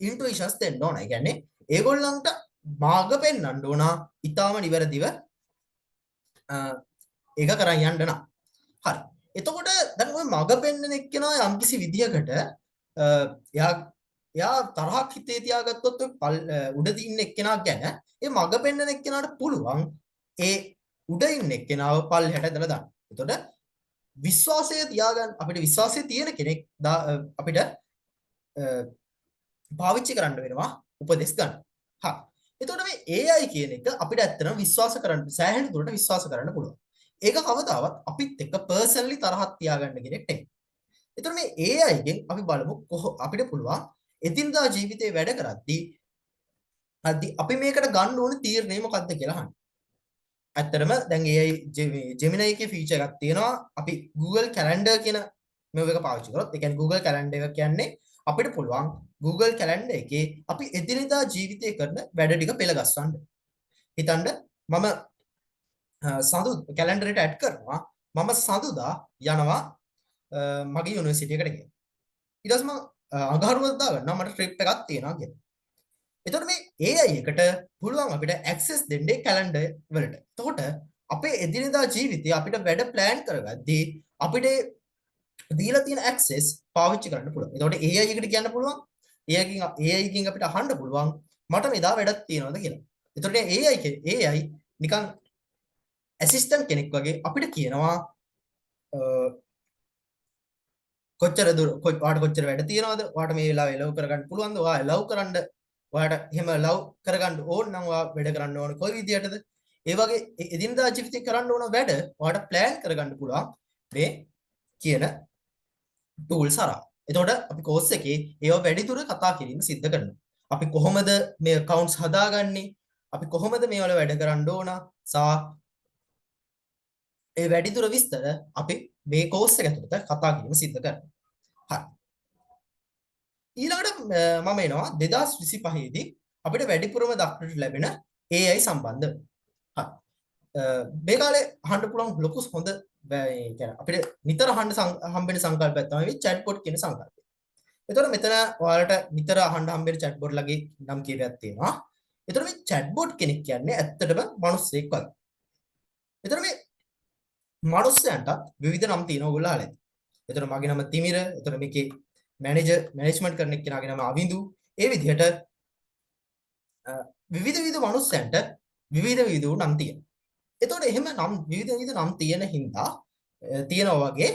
ඉන්ටුයිෂන්ස් දෙන්න ඕන. ඒ කියන්නේ ඒගොල්ලන්ට මාර්ග පෙන්වන්න ඕන ඊටාම නිවැරදිව ඒක කරන් යන්න නම්. හරි. එතකොට දැන් ওই මග පෙන්වන එක්කෙනා යම්කිසි විදියකට එයා තරහක් හිතේ තියාගත්තොත් ඔය උඩ තින්න එක්කෙනා ගැන ඒ මග පෙන්වන එක්කෙනාට පුළුවන් ඒ උඩ ඉන්න එක්කෙනාව පල්ලෙහාට දාලා දාන්න. එතකොට විශ්වාසය තියාගන්න අපිට විශ්වාසය තියෙන කෙනෙක් අපිට පාවිච්චි කරන්න වෙනවා උපදෙස් ගන්න. හා. එතකොට මේ AI කියන එක අපිට ඇත්තටම විශ්වාස කරන්න සෑහෙන දුරට විශ්වාස කරන්න පුළුවන්. ඒක කවදාවත් අපිත් එක්ක පර්සනලි තරහක් තියාගන්න කෙනෙක් නෙමෙයි. එතකොට මේ AI ගෙන් අපි බලමු අපිට පුළුවන් එදිනදා ජීවිතේ වැඩ කරද්දී අපි මේකට ගන්න ඕන තීරණය මොකක්ද කියලා අහන්න. ඇත්තටම දැන් AI Gemini එකේ ෆීචර් එකක් තියෙනවා. අපි Google Calendar කියන මේව එක පාවිච්චි කරොත්, ඒ කියන්නේ Google Calendar එක කියන්නේ අපිට පුළුවන් Google Calendar එකේ අපි එදිනදා ජීවිතේ කරන වැඩ ටික පෙළගස්වන්න. හිතන්න මම කැලෙන්ඩර් එකට ඇඩ් කරනවා මම සඳුදා යනවා මගේ යුනිවර්සිටි එකට කියලා. ඊට පස්සේ මම අඟහරුවාදා ගන්නවා මට ට්‍රිප් එකක් තියෙනවා කියලා. එතකොට මේ AI එකට පුළුවන් අපිට ඇක්සස් දෙන්නේ කැලෙන්ඩර් වලට. එතකොට අපේ එදිනෙදා ජීවිතේ අපිට වැඩ ප්ලෑන් කරගද්දී අපිට දීලා තියෙන ඇක්සස් පාවිච්චි කරන්න පුළුවන්. එතකොට AI එකට කියන්න පුළුවන් AI එකකින් අපිට අහන්න පුළුවන් මට මෙදා වැඩක් තියෙනවද කියලා. එතකොට AI නිකන් ඇසිස්ටන්ට් කෙනෙක් වගේ අපිට කියනවා කොච්චර දුර ඔයාට කොච්චර වැඩ තියෙනවද? ඔයාට මේ වෙලාවේ ලව් කරගන්න පුළුවන්ද? ඔයා ලව් කරන්න ඔයාට එහෙම ලව් කරගන්න ඕන නම් ඔයා වැඩ කරන්න ඕන කොයි විදියටද? ඒ වගේ එදිනදා ජීවිතේ කරන්න ඕන වැඩ ඔයාට ප්ලෑන් කරගන්න පුළුවන් මේ කියන ටූල්ස් හරහා. එතකොට අපි කෝස් එකේ ඒව වැඩිදුර කතා කිරීම සිද්ධ කරනවා. අපි කොහොමද මේ accounts හදාගන්නේ? අපි කොහොමද මේවල වැඩ කරන්න ඕන? සහ ඒ වැඩිදුර විස්තර අපි මේ කෝස් එක ඇතුළත කතා කිරීම සිද්ධ කරනවා. හරි. ඊළඟට මම එනවා 2025 දී අපිට වැඩිපුරම දක්නට ලැබෙන AI සම්බන්ධ. හරි. මේ කාලේ අහන්න පුළුවන් ලොකු හොඳ කියන්නේ අපිට නිතර අහන්න හම්බෙන සංකල්පයක් තමයි chatbot කියන සංකල්පය. එතකොට මෙතන ඔයාලට නිතර අහන්න හම්බෙන chatbot ලගේ නම් කීපයක් තියෙනවා. එතකොට මේ chatbot කෙනෙක් කියන්නේ ඇත්තටම මිනිස්සෙක් වගේ. එතකොට මේ මිනිස්සයන්ට විවිධ නම් තියෙනවා ඔයගොල්ලෝ අහලා ඇති. එතකොට මගේ නම තිමිර. එතකොට මේකේ මැනේජ්මන්ට් කරන එක්කෙනාගේ නම අවිඳු. ඒ විදිහට විවිධ මිනිස්සයන්ට විවිධ නම් තියෙනවා. එතකොට එහෙම නම් විවිධ නම් තියෙන හින්දා තියෙනවා වගේ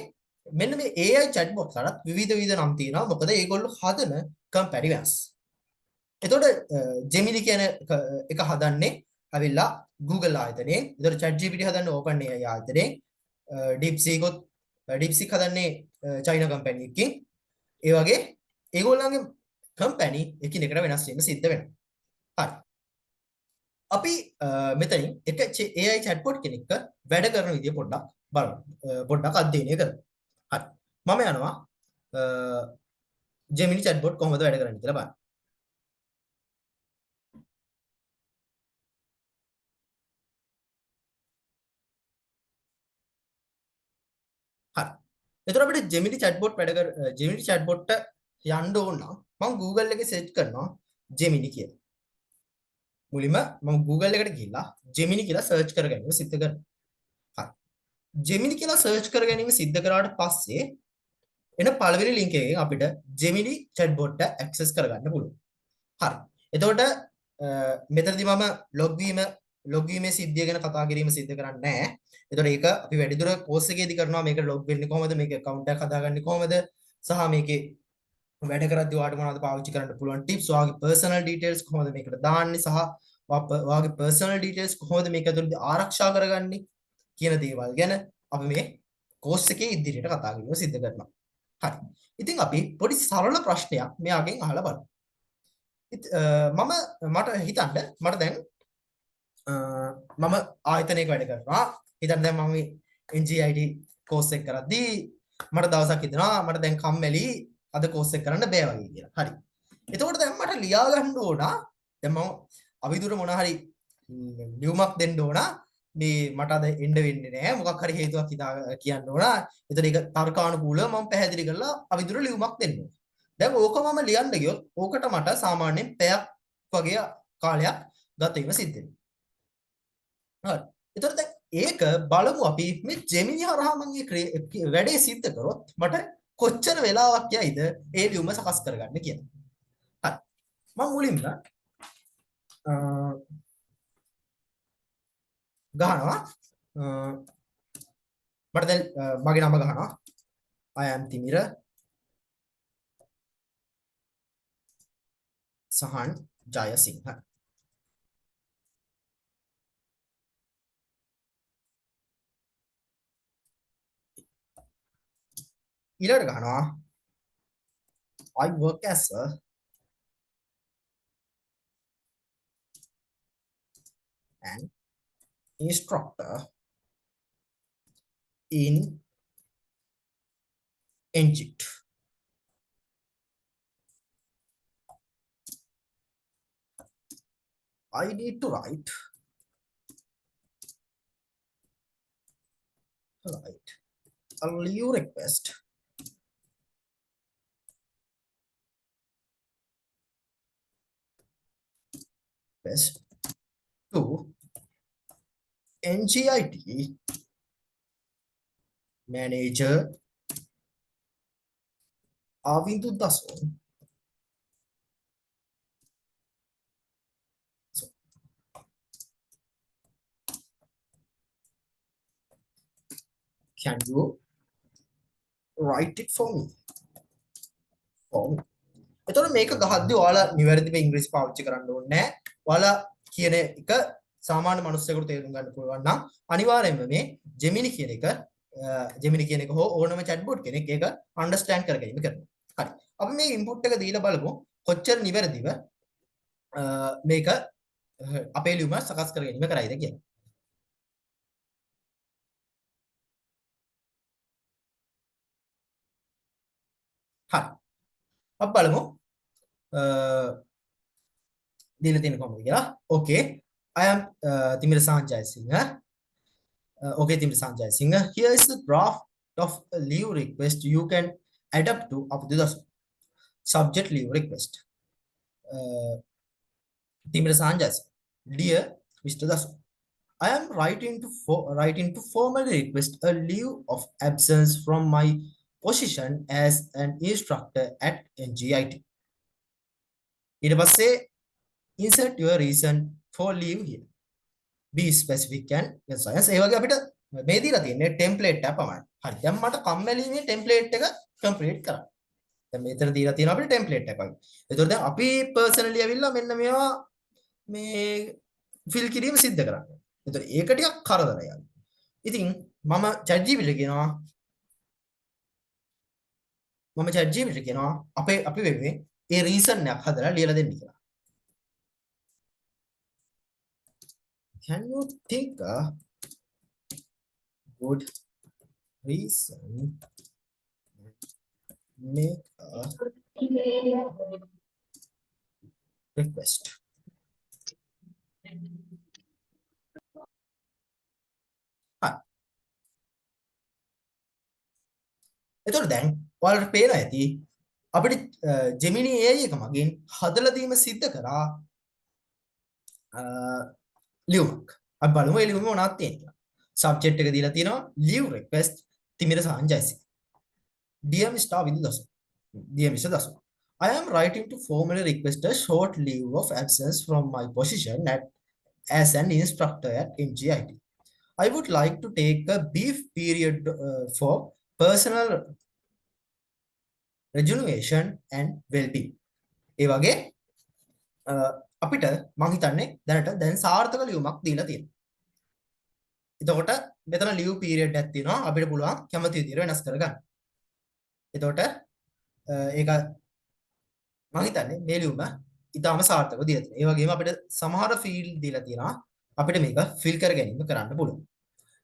මෙන්න මේ AI chatbot වලත් විවිධ නම් තියෙනවා. මොකද ඒගොල්ලෝ හදන කම්පැනි වෙනස්. එතකොට Gemini කියන එක හදන්නේ අවිල්ලා Google ආයතනයේ. එතකොට ChatGPT හදන්නේ OpenAI ආයතනයේ. DeepSeek හදන්නේ China කම්පැනි එකකින්. ඒ වගේ ඒගොල්ලන්ගේ කම්පැනි එකිනෙකට වෙනස් වීම සිද්ධ වෙනවා. හරි. අපි මෙතනින් එක AI chatbot කෙනෙක් වැඩ කරන විදිය පොඩ්ඩක් බලමු. පොඩ්ඩක් අධ්‍යයනය කරමු. හරි. මම යනවා Gemini chatbot කොහොමද වැඩ කරන්නේ කියලා බලන්න. හරි. එතකොට අපිට Gemini chatbot Gemini chatbot යන්න ඕන නම් මම Google එකේ සර්ච් කරනවා Gemini කියලා. මුලින්ම මම Google එකට ගිහිල්ලා Gemini කියලා සර්ච් කර ගැනීම සිද්ධ කරනවා. හරි. Gemini කියලා සර්ච් කර ගැනීම සිද්ධ කරාට පස්සේ එන පළවෙනි ලින්ක් එකෙන් අපිට Gemini chatbot එක ඇක්සස් කරගන්න පුළුවන්. හරි. එතකොට මෙතනදී මම log වීමේ සිද්ධිය ගැන කතා කිරීම සිද්ධ කරන්නේ නැහැ. එතකොට ඒක අපි වැඩිදුර කෝස් එකේදී කරනවා මේක log වෙන්නේ කොහොමද මේක account එකක් හදාගන්නේ කොහොමද සහ මේකේ වැඩ කරද්දී ඔයාලට මොනවද පාවිච්චි කරන්න පුළුවන් tips ඔයාගේ personal details කොහොමද මේකට දාන්නේ සහ ඔයාගේ personal details කොහොමද මේක ඇතුළේ ආරක්ෂා කරගන්නේ කියන දේවල් ගැන අපි මේ කෝස් එකේ ඉදිරියට කතා කිරීම සිද්ධ කරනවා. හරි. ඉතින් අපි පොඩි සරල ප්‍රශ්නයක් මෙයාගෙන් අහලා බලමු. මට හිතන්න මට දැන් මම ආයතනයක වැඩ කරනවා. හිතන්න දැන් මම NGIT කෝස් එක කරද්දී මට දවසක් හිතෙනවා මට දැන් කම්මැලි අද කෝස් එක කරන්න බෑ වගේ කියලා. හරි. එතකොට දැන් මට ලියා ගන්න ඕන දැන් මම අවිදුර මොන හරි ලියුමක් දෙන්න ඕන මේ මට අද එන්න වෙන්නේ නැහැ මොකක් හරි හේතුවක් කියන්න ඕන. එතකොට ඒක තර්කානුකූලව මම පැහැදිලි කරලා අවිදුර ලියුමක් දෙන්න ඕන. දැන් ඕක මම ලියන්න ගියොත් ඕකට මට සාමාන්‍යයෙන් පැයක් වගේ කාලයක් ගත වීම සිද්ධ වෙනවා. හරි. එතකොට දැන් ඒක බලමු අපි මේ Gemini හරහා මම මේ වැඩේ සිද්ධ කරොත් මට කොච්චර වෙලාවක් යයිද ඒ ලියුම සකස් කරගන්න කියලා. හරි. මම මුලින්ම ගහනවා මට දැන් මගේ නම ගහනවා I am Timira Sahan Jayasinghe. ඊළඟට ගහනවා I work as an instructor in Egypt. I need to write a leave request to NGIT manager Avindu Dason. So, can you write it for me? එතකොට මේක ගහද්දී ඔයාලා නිවැරදිව ඉංග්‍රීසි පාවිච්චි කරන්න ඕනේ නැහැ. ඔයාලා කියන එක සාමාන්‍ය මිනිස්සුෙකුට තේරුම් ගන්න පුළුවන් නම් අනිවාර්යයෙන්ම මේ Gemini කියන එක හෝ ඕනම chatbot කෙනෙක් ඒක understand කරගන්න කරනවා. හරි. අපි මේ input එක දීලා බලමු කොච්චර නිවැරදිව මේක අපේ ලියුම සකස් කරගැනීම කරයිද කියලා. හරි. අපි බලමු දීලා තියෙන කොහොමද කියලා. Okay. I am Timirsaan Jayasinghe. Okay, Timirsaan Jayasinghe. Here is the draft of a leave request you can adapt to Abdu Dasu. Subject leave request. Timirsaan Jayasinghe. Dear Mr. Dasu, I am writing to formally request a leave of absence from my position as an instructor at NGIT. ඊට පස්සේ insert your reason for leave here. Be specific and concise. ඒ වගේ අපිට මේ දීලා තියෙන්නේ template එක පමණයි. හරි. දැන් මට කම්මැලි මේ template එක complete කරන්න. දැන් මෙතන දීලා තියෙනවා අපිට template එකක් වගේ. ඒතකොට දැන් අපි personally ඇවිල්ලා මෙන්න මේවා මේ fill කිරීම සිද්ධ කරන්නේ. ඒතකොට ඒක ටිකක් කරදරයක්. ඉතින් මම ChatGPT කියනවා අපි වෙන්නේ ඒ reason එකක් හදලා ලියලා දෙන්න කියලා. Can you think a good reason make a request? එතකොට දැන් ඔයාලට පේනවා ඇති අපිට Gemini AI එක මගින් හදලා දීම සිද්ධ කරා ලියුමක්. අපි බලමු ඒ ලියුමේ මොනවද තියෙන්නේ කියලා. සබ්ජෙක්ට් එක දීලා තියෙනවා leave request Timirsaan Jayasinghe. Dear Mr. Dasu. Dear Mr. Dasu. I am writing to formally request a short leave of absence from my position as an instructor at NGIT. I would like to take a brief period for personal rejuvenation and well-being. ඒ වගේ අපිට මම හිතන්නේ දැන් සාර්ථක ලියුමක් දීලා තියෙනවා. එතකොට මෙතන ලියු පීරියඩ් එකක් තියෙනවා. අපිට පුළුවන් කැමති විදිහට වෙනස් කරගන්න. එතකොට ඒක මම හිතන්නේ මේ ලියුම ඊටාම සාර්ථකව දීලා තියෙනවා. ඒ වගේම අපිට සමහර ෆීල්ඩ් දීලා තියෙනවා. අපිට මේක ෆිල් කර ගැනීම කරන්න පුළුවන්.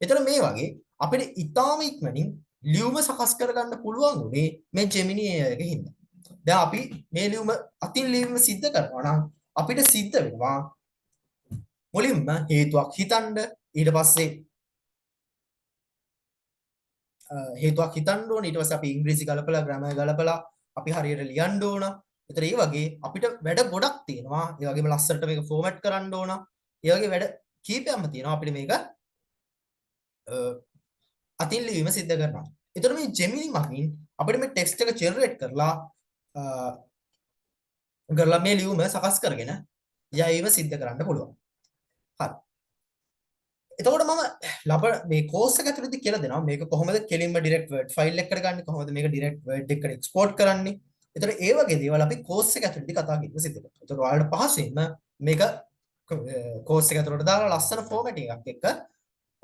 එතකොට මේ වගේ අපිට ඊටාම ඉක්මනින් ලියුම සකස් කරගන්න පුළුවන් උනේ මේ Gemini AI එකේ හින්දා. දැන් අපි මේ ලියුම අතින් ලියුම සිද්ධ කරනවා නම් අපිට සිද්ධ වෙනවා මුලින්ම හේතුවක් හිතන්න ඊට පස්සේ ඊට පස්සේ අපි ඉංග්‍රීසි ගලපලා ග්‍රැමර් ගලපලා අපි හරියට ලියන්න ඕන. ඒතර ඒ වගේ අපිට වැඩ ගොඩක් තියෙනවා. ඒ වගේම ලස්සනට මේක ෆෝමැට් කරන්න ඕන. ඒ වගේ වැඩ කීපයක්ම තියෙනවා අපිට මේක අතින් ලිවීම සිද්ධ කරනවා. ඒතර මේ Gemini මගින් අපිට මේ ටෙක්ස්ට් එක ජෙනරේට් කරලා මේ ලියුම සකස් කරගෙන යයිව සිද්ධ කරන්න පුළුවන්. හරි. එතකොට මම මේ කෝස් එක ඇතුළතදී කියලා දෙනවා මේක කොහොමද කෙලින්ම ඩිරෙක්ට් වර්ඩ් ෆයිල් එකකට ගන්නේ කොහොමද මේක ඩිරෙක්ට් වර්ඩ් එකකට එක්ස්පෝර්ට් කරන්නේ. එතකොට ඒ වගේ දේවල් අපි කෝස් එක ඇතුළතදී කතා කරන්න සිද්ධ කරනවා. එතකොට ඔයාලට පහසුවෙන්ම මේක කෝස් එක ඇතුළට දාලා ලස්සන ෆෝමැටින් එකක් එක්ක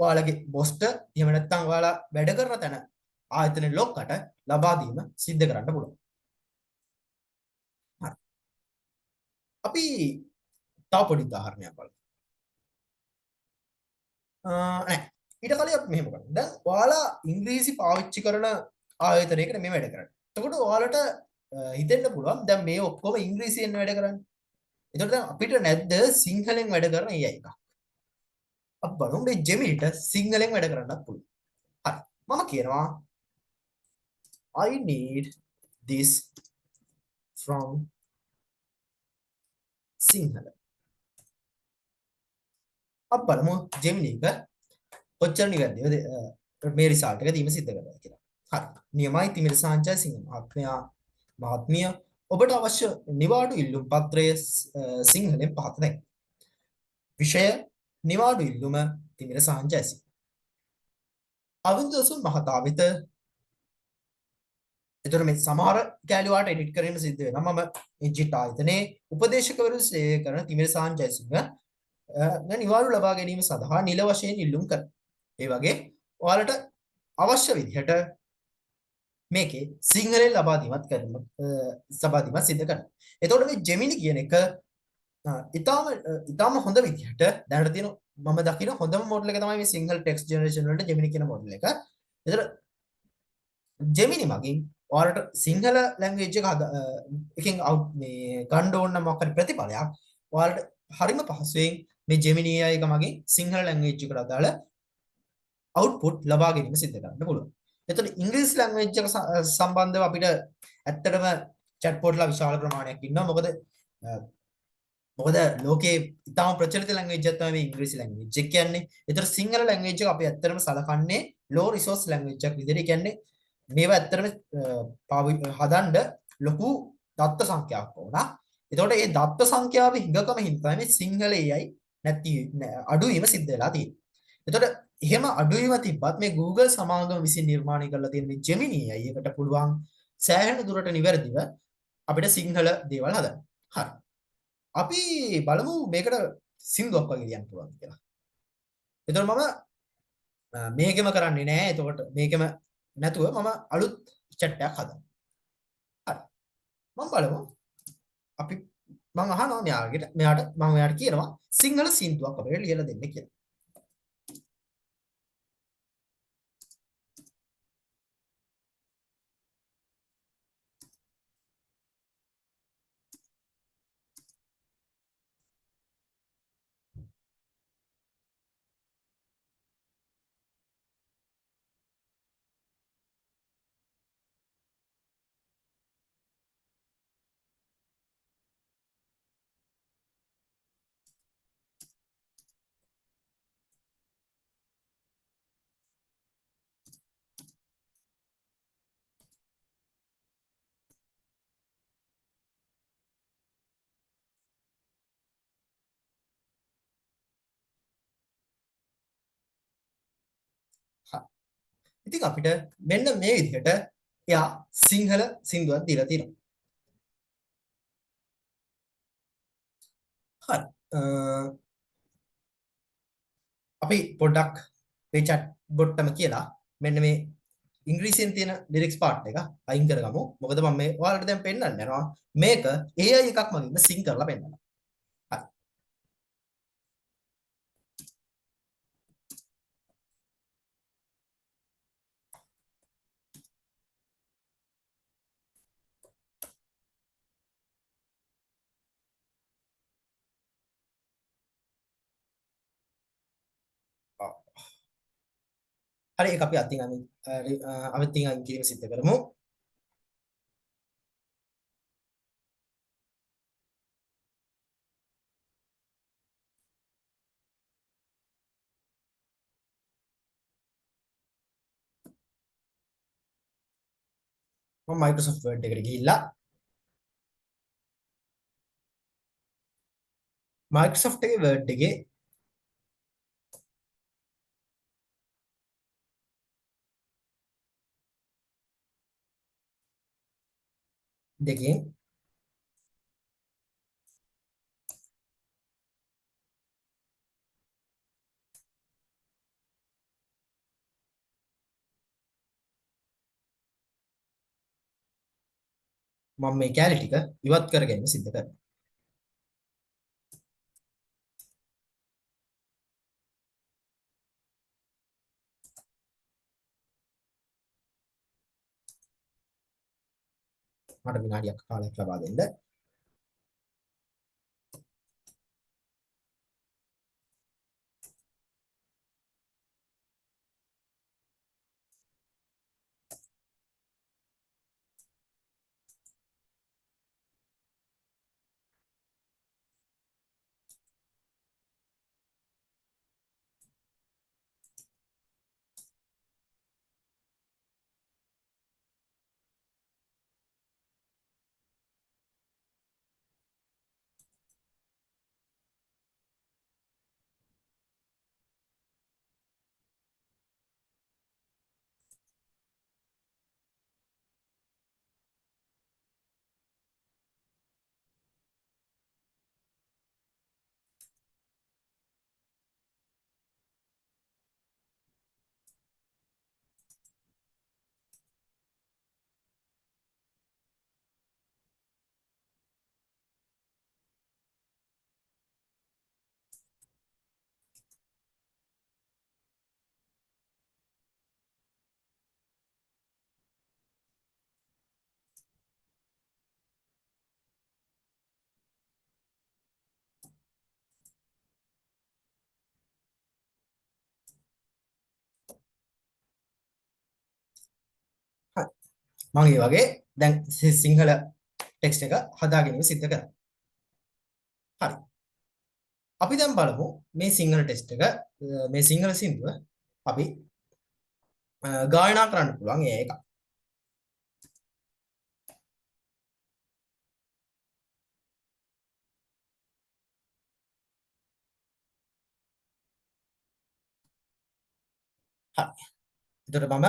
ඔයාලගේ බොස්ට එහෙම නැත්නම් ඔයාලා වැඩ කරන තැන ආයතනයේ ලොක්කට ලබා දීම සිද්ධ කරන්න පුළුවන්. හරි. අපි තව පොඩි උදාහරණයක් බලමු. නෑ ඊට කලින් අපි මෙහෙම කරමු. දැන් ඔයාලා ඉංග්‍රීසි පාවිච්චි කරන ආයතනයකට මේ වැඩ කරන්නේ. එතකොට ඔයාලට හිතෙන්න පුළුවන් දැන් මේ ඔක්කොම ඉංග්‍රීසියෙන් වැඩ කරන්නේ. එතකොට දැන් අපිට නැද්ද සිංහලෙන් වැඩ කරන AI එකක්? අපි බලමු මේ Geminiට සිංහලෙන් වැඩ කරන්නත් පුළුවන්. හරි. මම කියනවා I need this from Sinhala. අපි බලමු Gemini එක කොච්චර නිවැරදිද මේ රිසල්ට් එක දීම සිද්ධ කරනවා කියලා. හරි. නියමයි Timirsaan Jayasinghe මහත්මිය ඔබට අවශ්‍ය නිවාඩු ඉල්ලුම් පත්‍රය සිංහලෙන් පහත දැන්. විෂය නිවාඩු ඉල්ලුම Timirsaan Jayasinghe. අවින්දසුන් මහතා වෙත එතකොට මේ සමහර කැලියට එඩිට් කරන්න සිද්ධ වෙනවා. මම එජිට් ආයතනයේ උපදේශකවරු සේවය කරන Timirsaan Jayasinghe නිවාඩු ලබා ගැනීම සඳහා නිල වශයෙන් ඉල්ලුම් කරනවා. ඒ වගේ ඔයාලට අවශ්‍ය විදිහට මේකේ සිංහලෙන් ලබා දීමත් සිද්ධ කරනවා. එතකොට මේ Gemini කියන එක ඉතාම හොඳ විදිහට දැනට තියෙන මම දකින හොඳම මොඩල් එක තමයි මේ සිංහල ටෙක්ස්ට් ජෙනරේෂන් වලට Gemini කියන මොඩල් එක. ඒතර Gemini මගින් ඔයාලට සිංහල ලැන්ග්වේජ් එක එකෙන් අවුට් මේ ගන්න ඕන නම් මොකක් හරි ප්‍රතිඵලයක් ඔයාලට හරිම පහසුවෙන් මේ Gemini AI එක මගේ සිංහල ලැන්ග්වේජ් එකට අදාළ අවුට්පුට් ලබා ගැනීම සිදු කරන්න පුළුවන්. එතකොට ඉංග්‍රීසි ලැන්ග්වේජ් එක සම්බන්ධව අපිට ඇත්තටම චැට්බෝට්ලා විශාල ප්‍රමාණයක් ඉන්නවා. මොකද ලෝකේ ඉතාම ප්‍රචලිත ලැන්ග්වේජ් එකක් තමයි මේ ඉංග්‍රීසි ලැන්ග්වේජ් එක කියන්නේ. ඒතර සිංහල ලැන්ග්වේජ් එක අපි ඇත්තටම සලකන්නේ low resource language එකක් විදිහට. ඒ කියන්නේ මේවා ඇත්තටම හදන්න ලොකු දත්ත සංඛ්‍යාවක් ඕන. එතකොට මේ දත්ත සංඛ්‍යාව හිඟකම හින්දා මේ සිංහල AI නැති අඩුවීම සිද්ධ වෙලා තියෙනවා. එතකොට එහෙම අඩුවීම තිබ්බත් මේ Google සමාගම විසින් නිර්මාණය කරලා තියෙන මේ Gemini AI එකට පුළුවන් සෑහෙන දුරට නිවැරදිව අපිට සිංහල දේවල් හදන්න. හරි. අපි බලමු මේකට සින්දුවක් වගේ ලියන්න පුළුවන් කියලා. එතකොට මම මේකෙම කරන්නේ නැහැ. එතකොට මේකෙම නැතුව මම අලුත් chat එකක් හදනවා. හරි. මම බලමු. මම අහනවා මෙයාට මම එයාට කියනවා සිංහල සින්දුවක් අපිට ලියලා දෙන්න කියලා. ඉතින් අපිට මෙන්න මේ විදිහට එයා සිංහල සින්දුවක් දීලා තියෙනවා. හරි. අපි පොඩ්ඩක් මේ chat bot එකම කියලා මෙන්න මේ ඉංග්‍රීසියෙන් තියෙන ලිරික්ස් පාර්ට් එක අයින් කරගමු. මොකද මම මේ ඔයාලට දැන් පෙන්නන්න යනවා. මේක AI එකක් මගින් සිං කරලා පෙන්නනවා. හරි. හරි ඒක අපි අතින් අයින් කිරීම සිද්ධ කරමු. මම Microsoft Word එකට ගිහිල්ලා Microsoft එකේ Word එකේ දෙකෙන් මම මේ කැලේ ටික ඉවත් කරගෙන සිද්ධ කරනවා. මට විනාඩියක් කාලයක් ලබා දෙන්න. මම ඒ වගේ දැන් සිංහල ටෙක්ස්ට් එක හදාගැනීම සිද්ධ කරා. හරි. අපි දැන් බලමු මේ සිංහල ටෙක්ස්ට් එක මේ සිංහල සින්දුව අපි ගායනා කරන්න පුළුවන් ඒ එක. හරි. එතකොට මම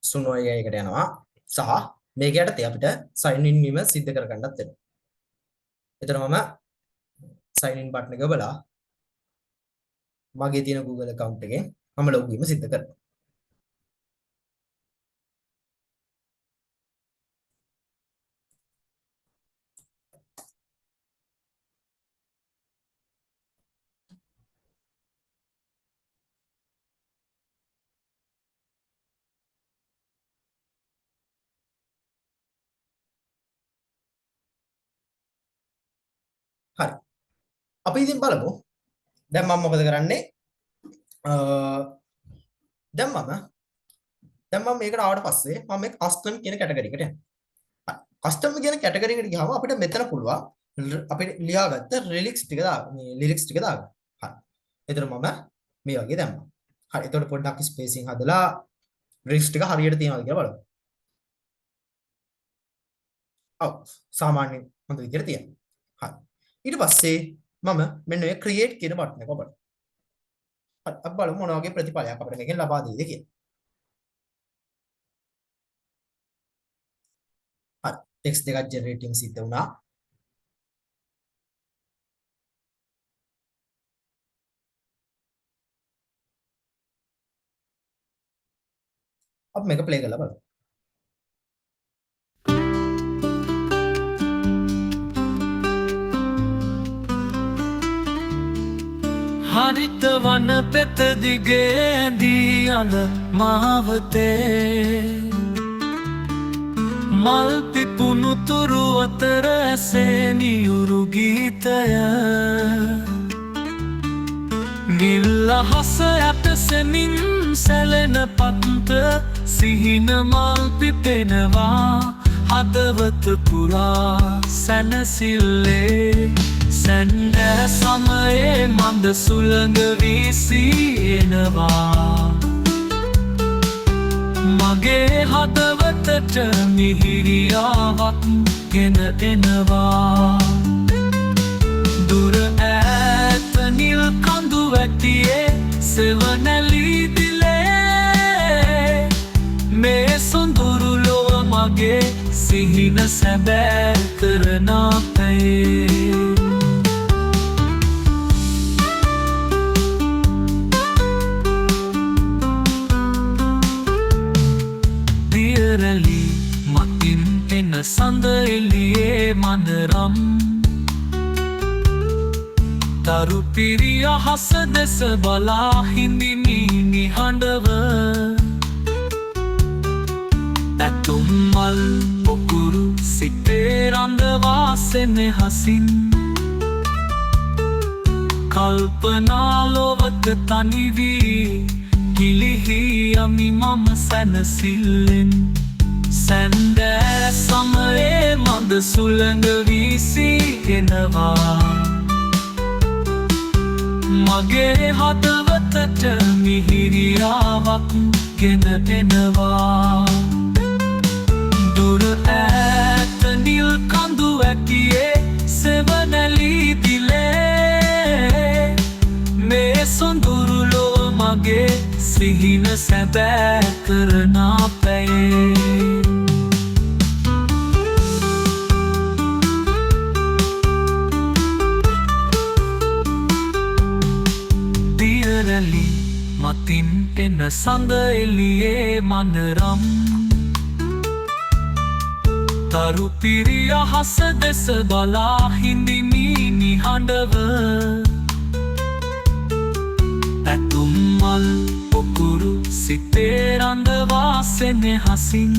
සුනෝය එකට යනවා සහ මේක යටතේ අපිට sign in වීම සිද්ධ කරගන්නත් වෙනවා. එතන මම sign in බටන් එක ඔබලා මගේ තියෙන Google account එකෙන් මම log වීම සිද්ධ කරනවා. හරි. අපි ඉතින් බලමු. දැන් මම මොකද කරන්නේ? දැන් මම මේකට ආවට පස්සේ මම මේ කස්ටම් කියන කැටගරි එකට යනවා. කස්ටම් කියන කැටගරි එකට ගියාම අපිට මෙතන පුළුවන් අපිට ලියාගත්ත ලිරික්ස් ටික දාගන්න. මේ ලිරික්ස් ටික දාගන්න. හරි. එතන මම මේ වගේ දැම්මා. හරි. එතකොට පොඩ්ඩක් ස්පේසිං හදලා ලිරික්ස් ටික හරියට තියනවාද කියලා බලමු. ඔව්. සාමාන්‍ය හොඳ විදිහට තියෙනවා. හරි. ඊට පස්සේ මම මෙන්න මේ create කියන බටන් එක ඔබට. හරි අපි බලමු මොන වගේ ප්‍රතිඵලයක් අපිට මේකෙන් ලබා දෙයිද කියලා. හරි ටෙක්ස්ට් දෙකක් ජෙනරේටින් සිද්ධ වුණා. අපි මේක ප්ලේ කරලා බලමු. හරිත වන පෙත දිගේ ඇඳී අඳ මාවතේ මල් පිපුණු තුරු අතර ඇසේ නියුරු ගීතය නිල් අහස ඇටසෙමින් සැලෙන පත්ත සිහින මල් පිපෙනවා හදවත පුරා සැනසිල්ලේ සැන්ඩෑ සමයේ මන්ද සුළඟ වීසී එනවා මගේ හදවතට මිහිරියාවක් ගෙන එනවා දුර ඈත නිල් කඳු වැටියේ සෙවනැලී දිලේ මේ සොඳුරු ලොව මගේ සිහින සැබෑ කරන අපේ මතින් එන සඳ එළියේ මනරම් තරු පිරිය හස දෙස බලා හිඳිමි නිහඬව ඇතුම් මල් පොකුරු සිතේ රඳවා සෙනෙහසින් කල්පනා ලොවක තනි වී ගිලිහි යමි මම සැනසිල්ලෙන් සැන්දෑ සමයේ මඳ සුළඟ වීසී එනවා මගේ හදවතට මිහිරියාවක් ගෙන එනවා දුර ඈත නිල් කඳු වැටියේ සෙවනැලී දිලේ මේ සොඳුරු ලොව මගේ සිහින සැබෑ කරන අපේ මතින් එන සඳ එළියේ මනරම් තරු පිරිය හස දෙස බලා හිඳිමි නිහඬව ඇතුම් මල් පොකුරු සිතේ රඳවා සෙනෙහසින්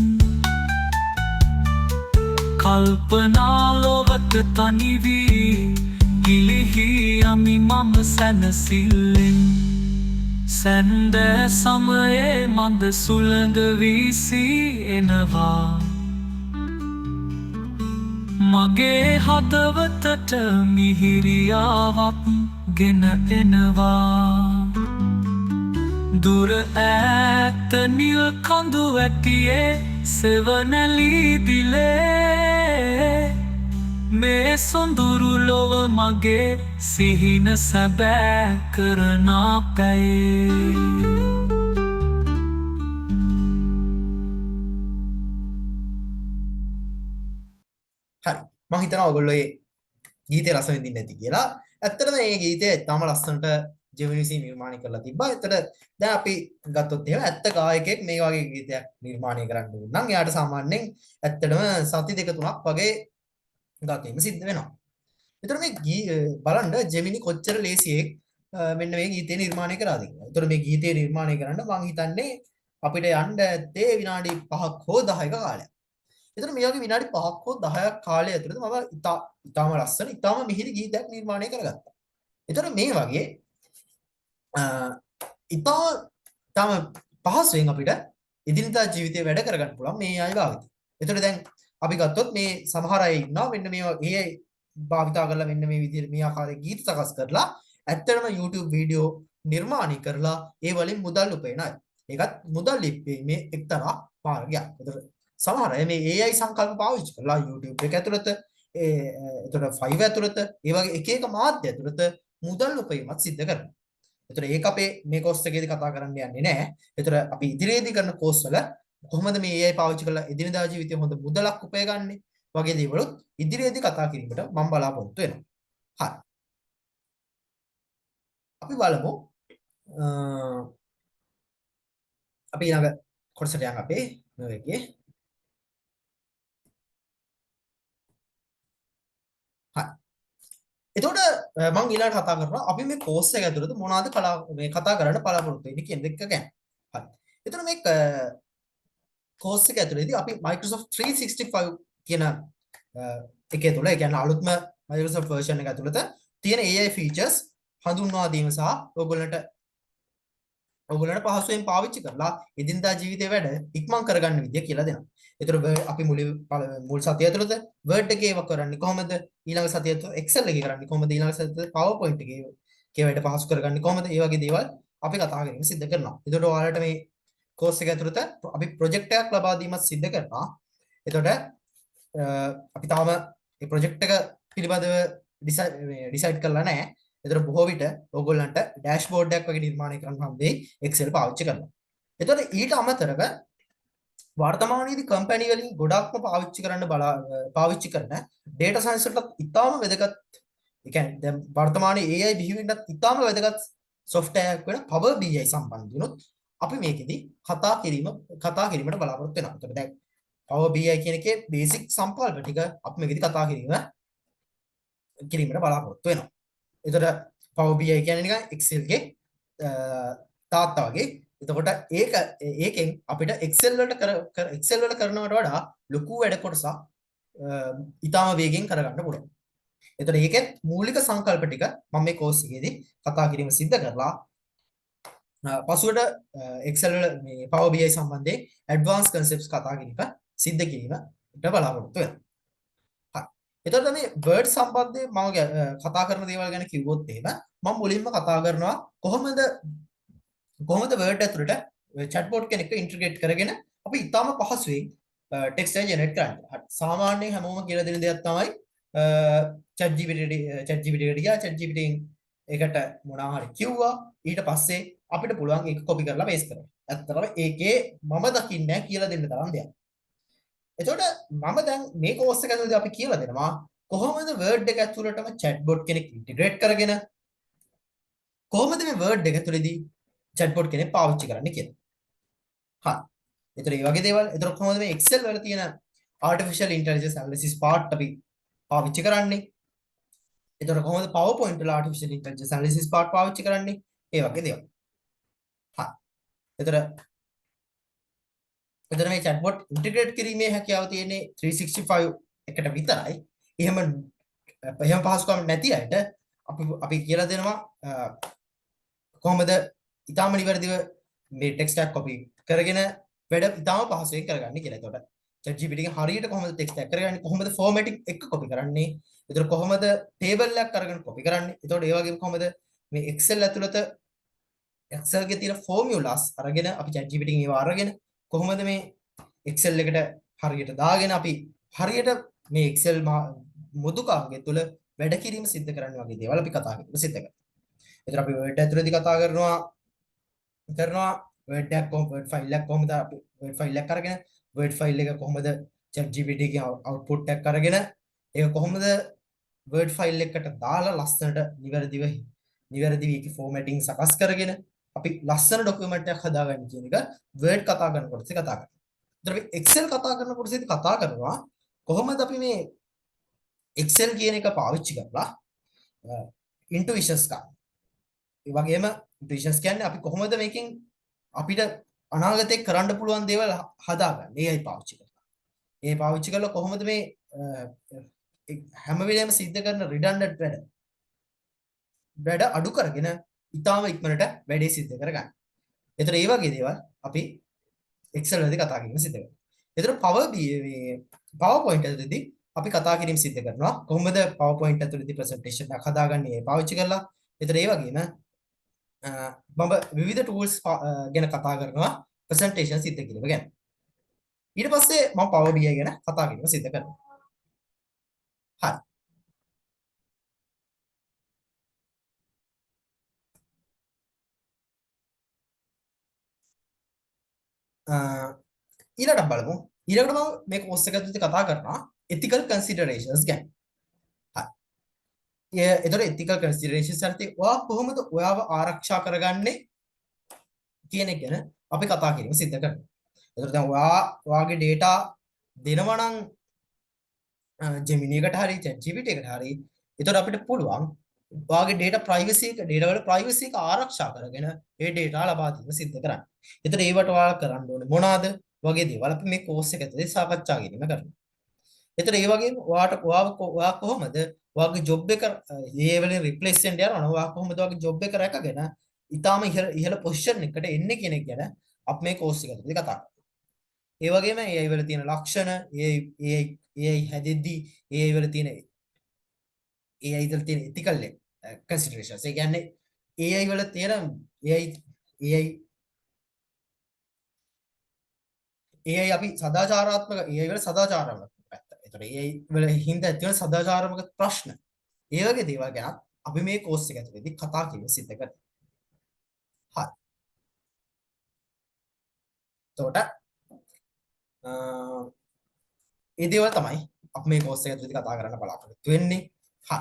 කල්පනා ලොවට තනි වී ගිලිහි යමි මම සැනසිල්ලෙන් සැන්දෑ සමයේ මඳ සුළඟ වීසී එනවා මගේ හදවතට මිහිරියාවක් ගෙන එනවා දුර ඈත නිල් කඳු වැටියේ සෙවනැලී දිලේ මේ සොඳුරු ලොව මගේ සිහින සැබෑ කරනා පැයේ හරි මම හිතනවා ඔයගොල්ලෝ මේ ගීතේ රස විඳින්න ඇති කියලා. ඇත්තටම මේ ගීතය තාම ලස්සනට ජෙමිනිසි නිර්මාණය කරලා තිබ්බා. ඒතර දැන් අපි ගත්තොත් එහෙම ඇත්ත ගායකයෙක් මේ වගේ ගීතයක් නිර්මාණය කරන්න ඕන නම් එයාට සාමාන්‍යයෙන් ඇත්තටම සති දෙක තුනක් වගේ ගාතීම සිද්ධ වෙනවා. ඒතර මේ බලන්න ජෙමිනි කොච්චර ලේසියෙක් මෙන්න මේ ගීතේ නිර්මාණය කරාද කියලා. ඒතර මේ ගීතේ නිර්මාණය කරන්න මම හිතන්නේ අපිට යන්න ඇත්තේ විනාඩි 5ක් හෝ 10ක කාලයක්. එතන මේ වගේ විනාඩි 5ක් හෝ 10ක් කාලය ඇතුළත මම ඉතාම ලස්සන ඉතාම මිහිරි ගීතයක් නිර්මාණය කරගත්තා. එතන මේ වගේ ඉතාම පහසුවෙන් අපිට එදිනදා ජීවිතේ වැඩ කරගන්න පුළුවන් මේ අය භාවිතය. එතකොට දැන් අපි ගත්තොත් මේ සමහර අය ඉන්නවා මෙන්න මේ වගේ භාවිතා කරලා මෙන්න මේ විදිහට මේ ආකාරයේ ගීත සකස් කරලා ඇත්තටම YouTube වීඩියෝ නිර්මාණය කරලා ඒ වලින් මුදල් උපයන අය. ඒකත් මුදල් ලිපීමේ එක්තරා මාර්ගයක්. එතකොට සමහර අය මේ AI සංකල්ප පාවිච්චි කරලා YouTube එක ඇතුළත එතකොට Fiverr ඇතුළත ඒ වගේ එක එක මාධ්‍ය ඇතුළත මුදල් උපයීමක් සිද්ධ කරනවා. එතකොට ඒක අපේ මේ කෝස් එකේදී කතා කරන්න යන්නේ නැහැ. එතකොට අපි ඉදිරියේදී කරන කෝස් වල කොහොමද මේ AI පාවිච්චි කරලා එදිනදා ජීවිතේ හොඳ මුදලක් උපයගන්නේ වගේ දේවල් ඉදිරියේදී කතා කිරීමට මම බලාපොරොත්තු වෙනවා. හරි. අපි බලමු අපි ඊළඟ කොටසට යන්න අපේ මේකේ. එතකොට මම ඊළඟට කතා කරනවා අපි මේ කෝස් එක ඇතුළත මොනවද මේ කතා කරන්න බලාපොරොත්තු වෙන්නේ කියන එක ගැන. හරි. එතකොට මේ කෝස් එක ඇතුළතදී අපි Microsoft 365 කියන එකේ තුල ඒ කියන්නේ අලුත්ම Microsoft version එක ඇතුළත තියෙන AI features හඳුන්වා දීම සහ ඔයගොල්ලන්ට පහසුවෙන් පාවිච්චි කරලා එදිනදා ජීවිතේ වැඩ ඉක්මන් කරගන්න විදිය කියලා දෙනවා. ඒතර අපි මුල් සතිය ඇතුළත Word එකේ ඒව කරන්නේ කොහොමද? ඊළඟ සතිය ඇතුළත Excel එකේ කරන්නේ කොහොමද? ඊළඟ සතිය ඇතුළත PowerPoint එකේ වැඩ පහසු කරගන්නේ කොහොමද? ඒ වගේ දේවල් අපි කතා කරගෙන සිද්ධ කරනවා. ඒතකොට ඔයාලට මේ කෝස් එක ඇතුළත අපි ප්‍රොජෙක්ට් එකක් ලබා දීමත් සිද්ධ කරනවා. එතකොට අපි තාම මේ ප්‍රොජෙක්ට් එක පිළිබඳව ඩිසයිඩ් කරලා නැහැ. එතකොට බොහෝ විට ඕගොල්ලන්ට ඩෑෂ්බෝඩ් එකක් වගේ නිර්මාණය කරන්න හම්බෙයි Excel පාවිච්චි කරලා. එතකොට ඊට අමතරව වර්තමානයේදී කම්පැනි වලින් ගොඩක්ම පාවිච්චි කරන data science වලට ඉතාම වැදගත් ඒ කියන්නේ දැන් වර්තමානයේ AI බිහි වෙන්නත් ඉතාම වැදගත් software එකක් වෙන Power BI සම්බන්ධ වුණොත් අපි මේකෙදී කතා කිරීමට බලාපොරොත්තු වෙනවා. එතකොට දැන් Power BI කියන එකේ බේසික් සම්කල්ප ටික අපි මේකෙදී කතා කිරීමට බලාපොරොත්තු වෙනවා. එතකොට Power BI කියන්නේ නිකන් Excel එකේ තාත්තා වගේ. එතකොට ඒකෙන් අපිට Excel වල කරනවට වඩා ලොකු වැඩ කොටසක් ඉතාම වේගෙන් කරගන්න පුළුවන්. එතකොට ඒකෙත් මූලික සංකල්ප ටික මම මේ කෝස් එකේදී කතා කිරීම සිද්ධ කරලා පසුවට Excel වල මේ Power BI සම්බන්ධයෙන් advanced concepts කතා කිරීම සිද්ධ කිරීමට බලාපොරොත්තු වෙනවා. හරි. එතකොට මේ Word සම්බන්ධයෙන් මම කතා කරන දේවල් ගැන කිව්වොත් එහෙම මම මුලින්ම කතා කරනවා කොහොමද Word ඇතුළට chatbot කෙනෙක්ව integrate කරගෙන අපි ඉතාම පහසුවෙන් text එක generate කරන්න. හරි. සාමාන්‍යයෙන් හැමෝම කියලා දෙන දෙයක් තමයි ChatGPT ChatGPT එකට මොනවා හරි කිව්වා ඊට පස්සේ අපිට පුළුවන් ඒක copy කරලා paste කරන්න. ඇත්තටම ඒකේ මම දකින්නේ නැහැ කියලා දෙන්න තරම් දෙයක්. එතකොට මම දැන් මේ course එක ඇතුළතදී අපි කියලා දෙනවා කොහොමද Word එක ඇතුළටම chatbot කෙනෙක් integrate කරගෙන කොහොමද මේ Word එක ඇතුළේදී chatbot කෙනෙක් පාවිච්චි කරන්න කියලා. හරි. ඒතර මේ වගේ දේවල් ඒතර කොහොමද මේ Excel වල තියෙන artificial intelligence analysis part අපි පාවිච්චි කරන්නේ? ඒතර කොහොමද PowerPoint වල artificial intelligence analysis part පාවිච්චි කරන්නේ? ඒ වගේ දේවල්. හරි. ඒතර මේ chatbot integrate කිරීමේ හැකියාව තියෙන්නේ 365 එකට විතරයි. එහෙම පහසුකම් නැති අයට අපි කියලා දෙනවා කොහොමද ඊටාම නිවැරදිව මේ ටෙක්ස්ට් එකක් කොපි කරගෙන වැඩ ඊටාම පහසුවෙන් කරගන්නේ කියලා. එතකොට ChatGPT එකෙන් හරියට කොහොමද ටෙක්ස්ට් එකක් කරගන්නේ? කොහොමද ෆෝමැටින් එක කොපි කරන්නේ? එතකොට කොහොමද ටේබල් එකක් අරගෙන කොපි කරන්නේ? එතකොට ඒ වගේම කොහොමද මේ Excel ඇතුළත Excel එකේ තියෙන ෆෝමියුලාස් අරගෙන අපි ChatGPT එකෙන් ඒවා අරගෙන කොහොමද මේ Excel එකට හරියට දාගෙන අපි හරියට මේ Excel මුදුකාංගය තුළ වැඩ කිරීම සිද්ධ කරන්න වගේ දේවල් අපි කතා කරමු සිද්ධ කරමු. එතන අපි Word ඇතුළතදී කතා කරනවා Word එකක් කොහොමද Word file එකක් කොහොමද අපි Word file එකක් අරගෙන Word file එක කොහොමද ChatGPT එකේ output එකක් අරගෙන ඒක කොහොමද Word file එකට දාලා ලස්සනට නිවැරදිව ඒකේ formatting සකස් කරගෙන අපි ලස්සන ડોකියුමන්ට් එකක් හදාගන්න කියන එක Word කතා කරනකොට කතා කරනවා. ඊට අපි Excel කතා කරනකොට කතා කරනවා කොහොමද අපි මේ Excel කියන එක පාවිච්චි කරලා intuitions ගන්න. ඒ වගේම intuitions කියන්නේ අපි කොහොමද මේකෙන් අපිට අනාගතේ කරන්න පුළුවන් දේවල් හදාගන්නේ AI පාවිච්චි කරලා. ඒ පාවිච්චි කරලා කොහොමද මේ හැම වෙලේම සිද්ධ කරන redundant වැඩ අඩු කරගෙන ඉතාලම ඉක්මනට වැඩේ සිද්ධ කරගන්න. ඒතර ඒ වගේ දේවල් අපි Excel වලදී කතා කිරීම සිද්ධ කරනවා. ඒතර PowerPoint ඇතුළතදී අපි කතා කිරීම සිද්ධ කරනවා. කොහොමද PowerPoint ඇතුළතදී presentation එකක් හදාගන්නේ පාවිච්චි කරලා. ඒතර ඒ වගේම මම විවිධ tools ගැන කතා කරනවා presentation සිද්ධ කිරීම ගැන. ඊට පස්සේ මම Power BI ගැන කතා කිරීම සිද්ධ කරනවා. හරි. ඊළඟට බලමු. ඊළඟට මම මේ course එක ඇතුළත කතා කරනවා ethical considerations ගැන. හරි. ඒතර ethical considerations අර්ථය ඔයා කොහොමද ඔයාව ආරක්ෂා කරගන්නේ කියන එක ගැන අපි කතා කිරීම සිද්ධ කරනවා. ඒතර දැන් ඔයාගේ data දෙනවා නම් Gemini එකට හරි ChatGPT එකට හරි ඒතර අපිට පුළුවන් ඔයාගේ data වල privacy එක ආරක්ෂා කරගෙන ඒ data ලබා දීම සිද්ධ කරන්න. ඒතර ඒවට ඔයාලා කරන්න ඕනේ මොනවාද වගේ දේවල් අපි මේ course එක ඇතුලේ සාකච්ඡා කිරීම කරනවා. ඒතර ඒ වගේම ඔයා කොහොමද ඔයාගේ job එක ඒ වලින් replace වෙන්න යනවා ඔයා කොහොමද ඔයාගේ job එක රැකගෙන ඊටාම ඉහළ position එකට එන්නේ කියන එක ගැන අපි මේ course එක ඇතුලේ කතා කරනවා. ඒ වගේම AI වල තියෙන ලක්ෂණ AI හැදෙද්දී AI වල තියෙන ethical considerations. ඒ කියන්නේ AI වල තියෙන AI අපි සදාචාරාත්මක AI වල සදාචාරාත්මක පැත්ත. ඒතර AI වල හින්දා තියෙන සදාචාරාත්මක ප්‍රශ්න. ඒ වගේ දේවල් ගැන අපි මේ course එක ඇතුළේදී කතා කිරීම සිද්ධ කරනවා. හරි. එතකොට ඒ දේවල් තමයි අපි මේ course එක ඇතුළේදී කතා කරන්න බලාපොරොත්තු වෙන්නේ. හරි.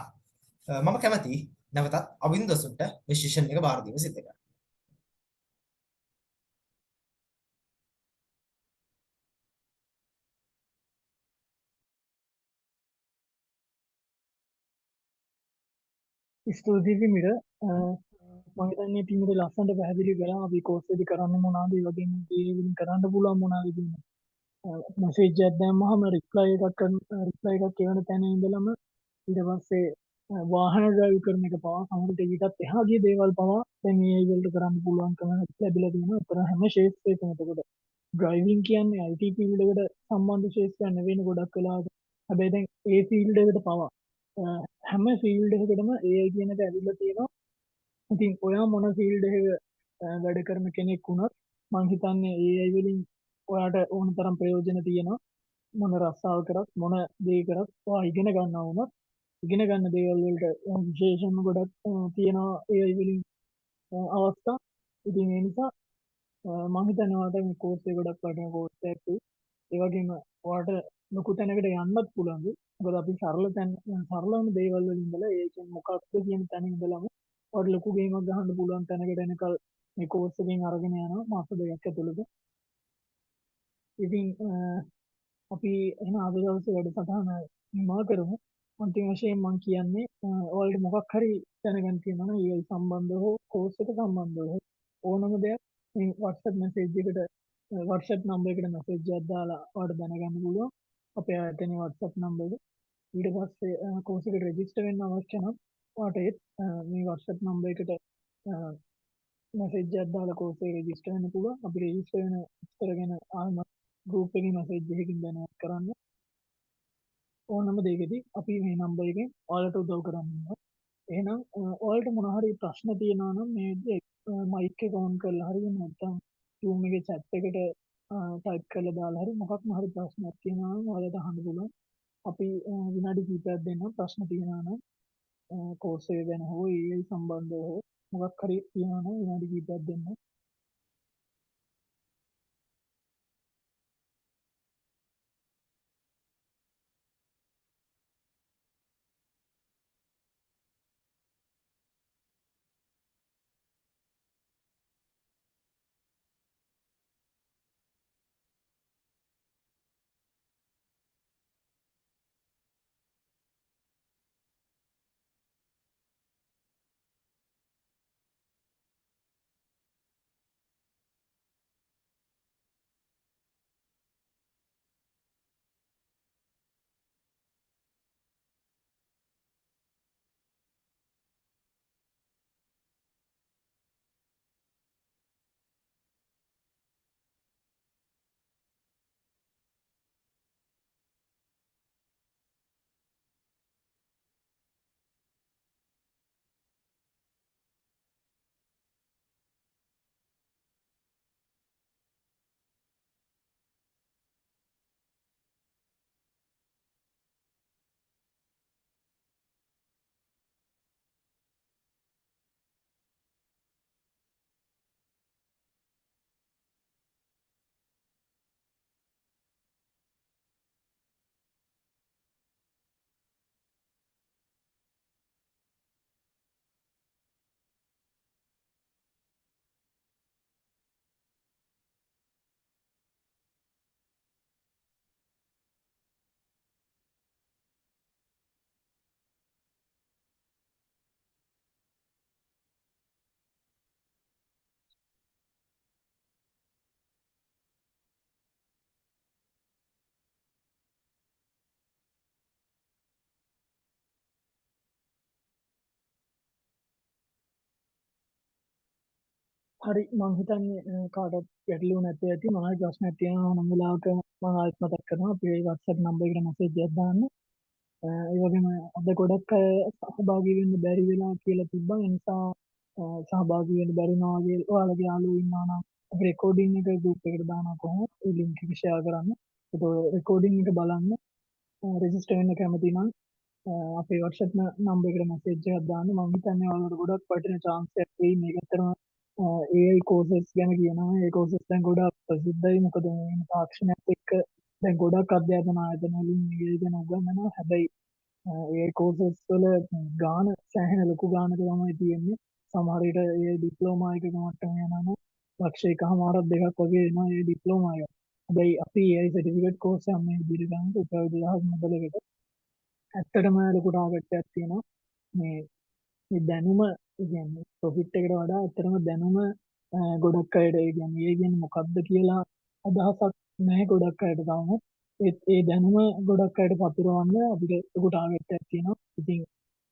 මම කැමතියි නැවතත් අවින්දසුන්ට විශේෂණ එක බාර දීම සිද්ධ කරන්න. ස්තුතියි මිර මම හිතන්නේ ටීමේ ලස්සනට පැහැදිලි කරා අපි කෝස් එකේ කරන්නේ මොනවද ඒ වගේම ඒ කරන්න පුළුවන් මොනවද කියන මැසේජ් එකක් දැම්මම රිප්ලයි එකක් කියවන තැන ඉඳලම ඊට පස්සේ වාහන ඩ්‍රයිව් කරන එක පවා සමහරට ඊටත් එහා ගිය දේවල් පවා දැන් AI වලට කරන්න පුළුවන්කම ලැබිලා තියෙනවා. ඒතර හැම ශේෂ්ත්‍රයකම එතකොට ඩ්‍රයිවිං කියන්නේ IT ෆීල්ඩ් එකට සම්බන්ධ ශේෂ්ත්‍රයක් නෙවෙයි ගොඩක් වෙලාවට. හැබැයි දැන් ඒ ෆීල්ඩ් එකට පවා හැම ෆීල්ඩ් එකකටම AI කියන එක ඇවිල්ලා තියෙනවා. ඉතින් ඔයා මොන ෆීල්ඩ් එකක වැඩ කරන කෙනෙක් වුණත් මම හිතන්නේ AI වලින් ඔයාට ඕන තරම් ප්‍රයෝජන තියෙනවා. මොන රස්සාව කරත් මොන දේ කරත් ඔයා ඉගෙන ගන්නවා වුණත් ඉගෙන ගන්න දේවල් වලට විශේෂම ගොඩක් තියෙනවා AI වලින් අවස්ථා. ඉතින් ඒ නිසා මම හිතන්නේ ඔයාට මේ කෝස් එක ගොඩක් වටිනා කෝස් එකක්. ඒ වගේම ඔයාට ලොකු තැනකට යන්නත් පුළුවන්. මොකද අපි සරලම දේවල් වලින් ඉඳලා ඒ කියන්නේ මොකක්ද කියන තැන ඉඳලම ඔයාට ලොකු ගේමක් ගහන්න පුළුවන් තැනකට එනකල් මේ කෝස් එකෙන් අරගෙන යනවා මාස දෙකක් ඇතුළත. ඉතින් අපි එහෙනම් අද දවසේ වැඩසටහන නිමා කරමු. අන්තිම වශයෙන් මම කියන්නේ ඔයාලට මොකක් හරි දැනගන්න තියෙනවා නම් AI සම්බන්ධව හෝ කෝස් එක සම්බන්ධව හෝ ඕනම දෙයක් මේ WhatsApp මැසේජ් එකට WhatsApp නම්බර් එකට මැසේජ් එකක් දාලා ඔයාලට දැනගන්න පුළුවන්. අපේ ආයතනයේ WhatsApp නම්බර එක. ඊට පස්සේ කෝස් එකට රෙජිස්ටර් වෙන්න අවශ්‍ය නම් ඔයාලට මේ WhatsApp නම්බර එකට මැසේජ් එකක් දාලා කෝස් එකට රෙජිස්ටර් වෙන්න පුළුවන්. අපි රෙජිස්ටර් වෙන විස්තර ගැන ආයෙත් ගෲප් එකේ මැසේජ් එකකින් දැනුවත් කරන්න. ඕනම දෙයකදී අපි මේ නම්බර එකෙන් ඔයාලට උදව් කරන්න ඉන්නවා. එහෙනම් ඔයාලට මොන හරි ප්‍රශ්න තියෙනවා නම් මේ මයික් එක ඔන් කරලා හරි නැත්නම් Zoom එකේ chat එකට ටයිප් කරලා දාලා හරි මොකක්ම හරි ප්‍රශ්නයක් තියෙනවා නම් ඔයාලට අහන්න පුළුවන්. අපි විනාඩි කිහිපයක් දෙන්නම් ප්‍රශ්න තියෙනවා නම් කෝස් එක ගැන හෝ ඒ සම්බන්ධව හෝ මොකක් හරි තියෙනවා නම් විනාඩි කිහිපයක් දෙන්න. හරි මම හිතන්නේ කාටවත් ගැටලුවක් නැති ඇති. මම ප්‍රශ්නයක් තියෙනවා නම් වෙලාවක මම ආයෙත් මතක් කරනවා. අපි මේ WhatsApp නම්බර එකට මැසේජ් එකක් දාන්න. ඒ වගේම අද ගොඩක් අය සහභාගී වෙන්න බැරි වෙලා කියලා තිබ්බා. ඒ නිසා සහභාගී වෙන්න බැරි වුණා වගේ ඔයාලගේ යාළුවෝ ඉන්නවා නම් අපි රෙකෝඩින් එක ගෲප් එකට දානවා කොහොමද? ඒ ලින්ක් එක ෂෙයා කරන්න. ඒක රෙකෝඩින් එක බලන්න රෙජිස්ටර් වෙන්න කැමති නම් අපේ WhatsApp නම්බර එකට මැසේජ් එකක් දාන්න. මම හිතන්නේ ඔයාලට ගොඩක් වටින chance එකක් වෙයි මේක ඇත්තටම AI courses ගැන කියනවා. ඒ courses දැන් ගොඩක් ප්‍රසිද්ධයි. මොකද මේ තාක්ෂණයත් එක්ක දැන් ගොඩක් අධ්‍යාපන ආයතන වලින් මේ ගැන උගන්වනවා. හැබැයි AI courses වල ගාණ සෑහෙන ලොකු ගාණක තමයි තියෙන්නේ. සමහර විට AI ඩිප්ලෝමා එකක මට්ටම යනවා. ලක්ෂ එකමාරක් දෙකක් වගේ එනවා AI ඩිප්ලෝමා එක. හැබැයි අපි AI certificate course එකක් මේ විදිහට ගන්න රුපියල් 2000 මුදලකට ඇත්තටම ලොකු ටාගට් එකක් තියෙනවා. මේ දැනුම කියන්නේ ප්‍රොෆිට් එකට වඩා ඇත්තටම දැනුම ගොඩක් අයට ඒ කියන්නේ මොකක්ද කියලා අදහසක් නැහැ ගොඩක් අයට තාම. ඒ දැනුම ගොඩක් අයට පතුරවන්න අපිට ලොකු ටාගට් එකක් තියෙනවා. ඉතින්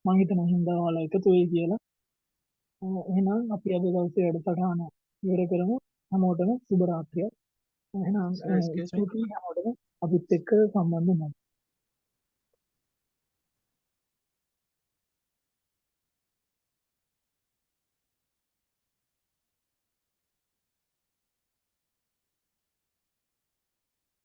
මම හිතනවා හින්දා ඔයාලා එකතු වෙයි කියලා. එහෙනම් අපි අද දවසේ වැඩසටහන ඉවර කරමු. හැමෝටම සුබ රාත්‍රියක්. එහෙනම් ස්තුතියි හැමෝටම අපිත් එක්ක සම්බන්ධ වුණාට.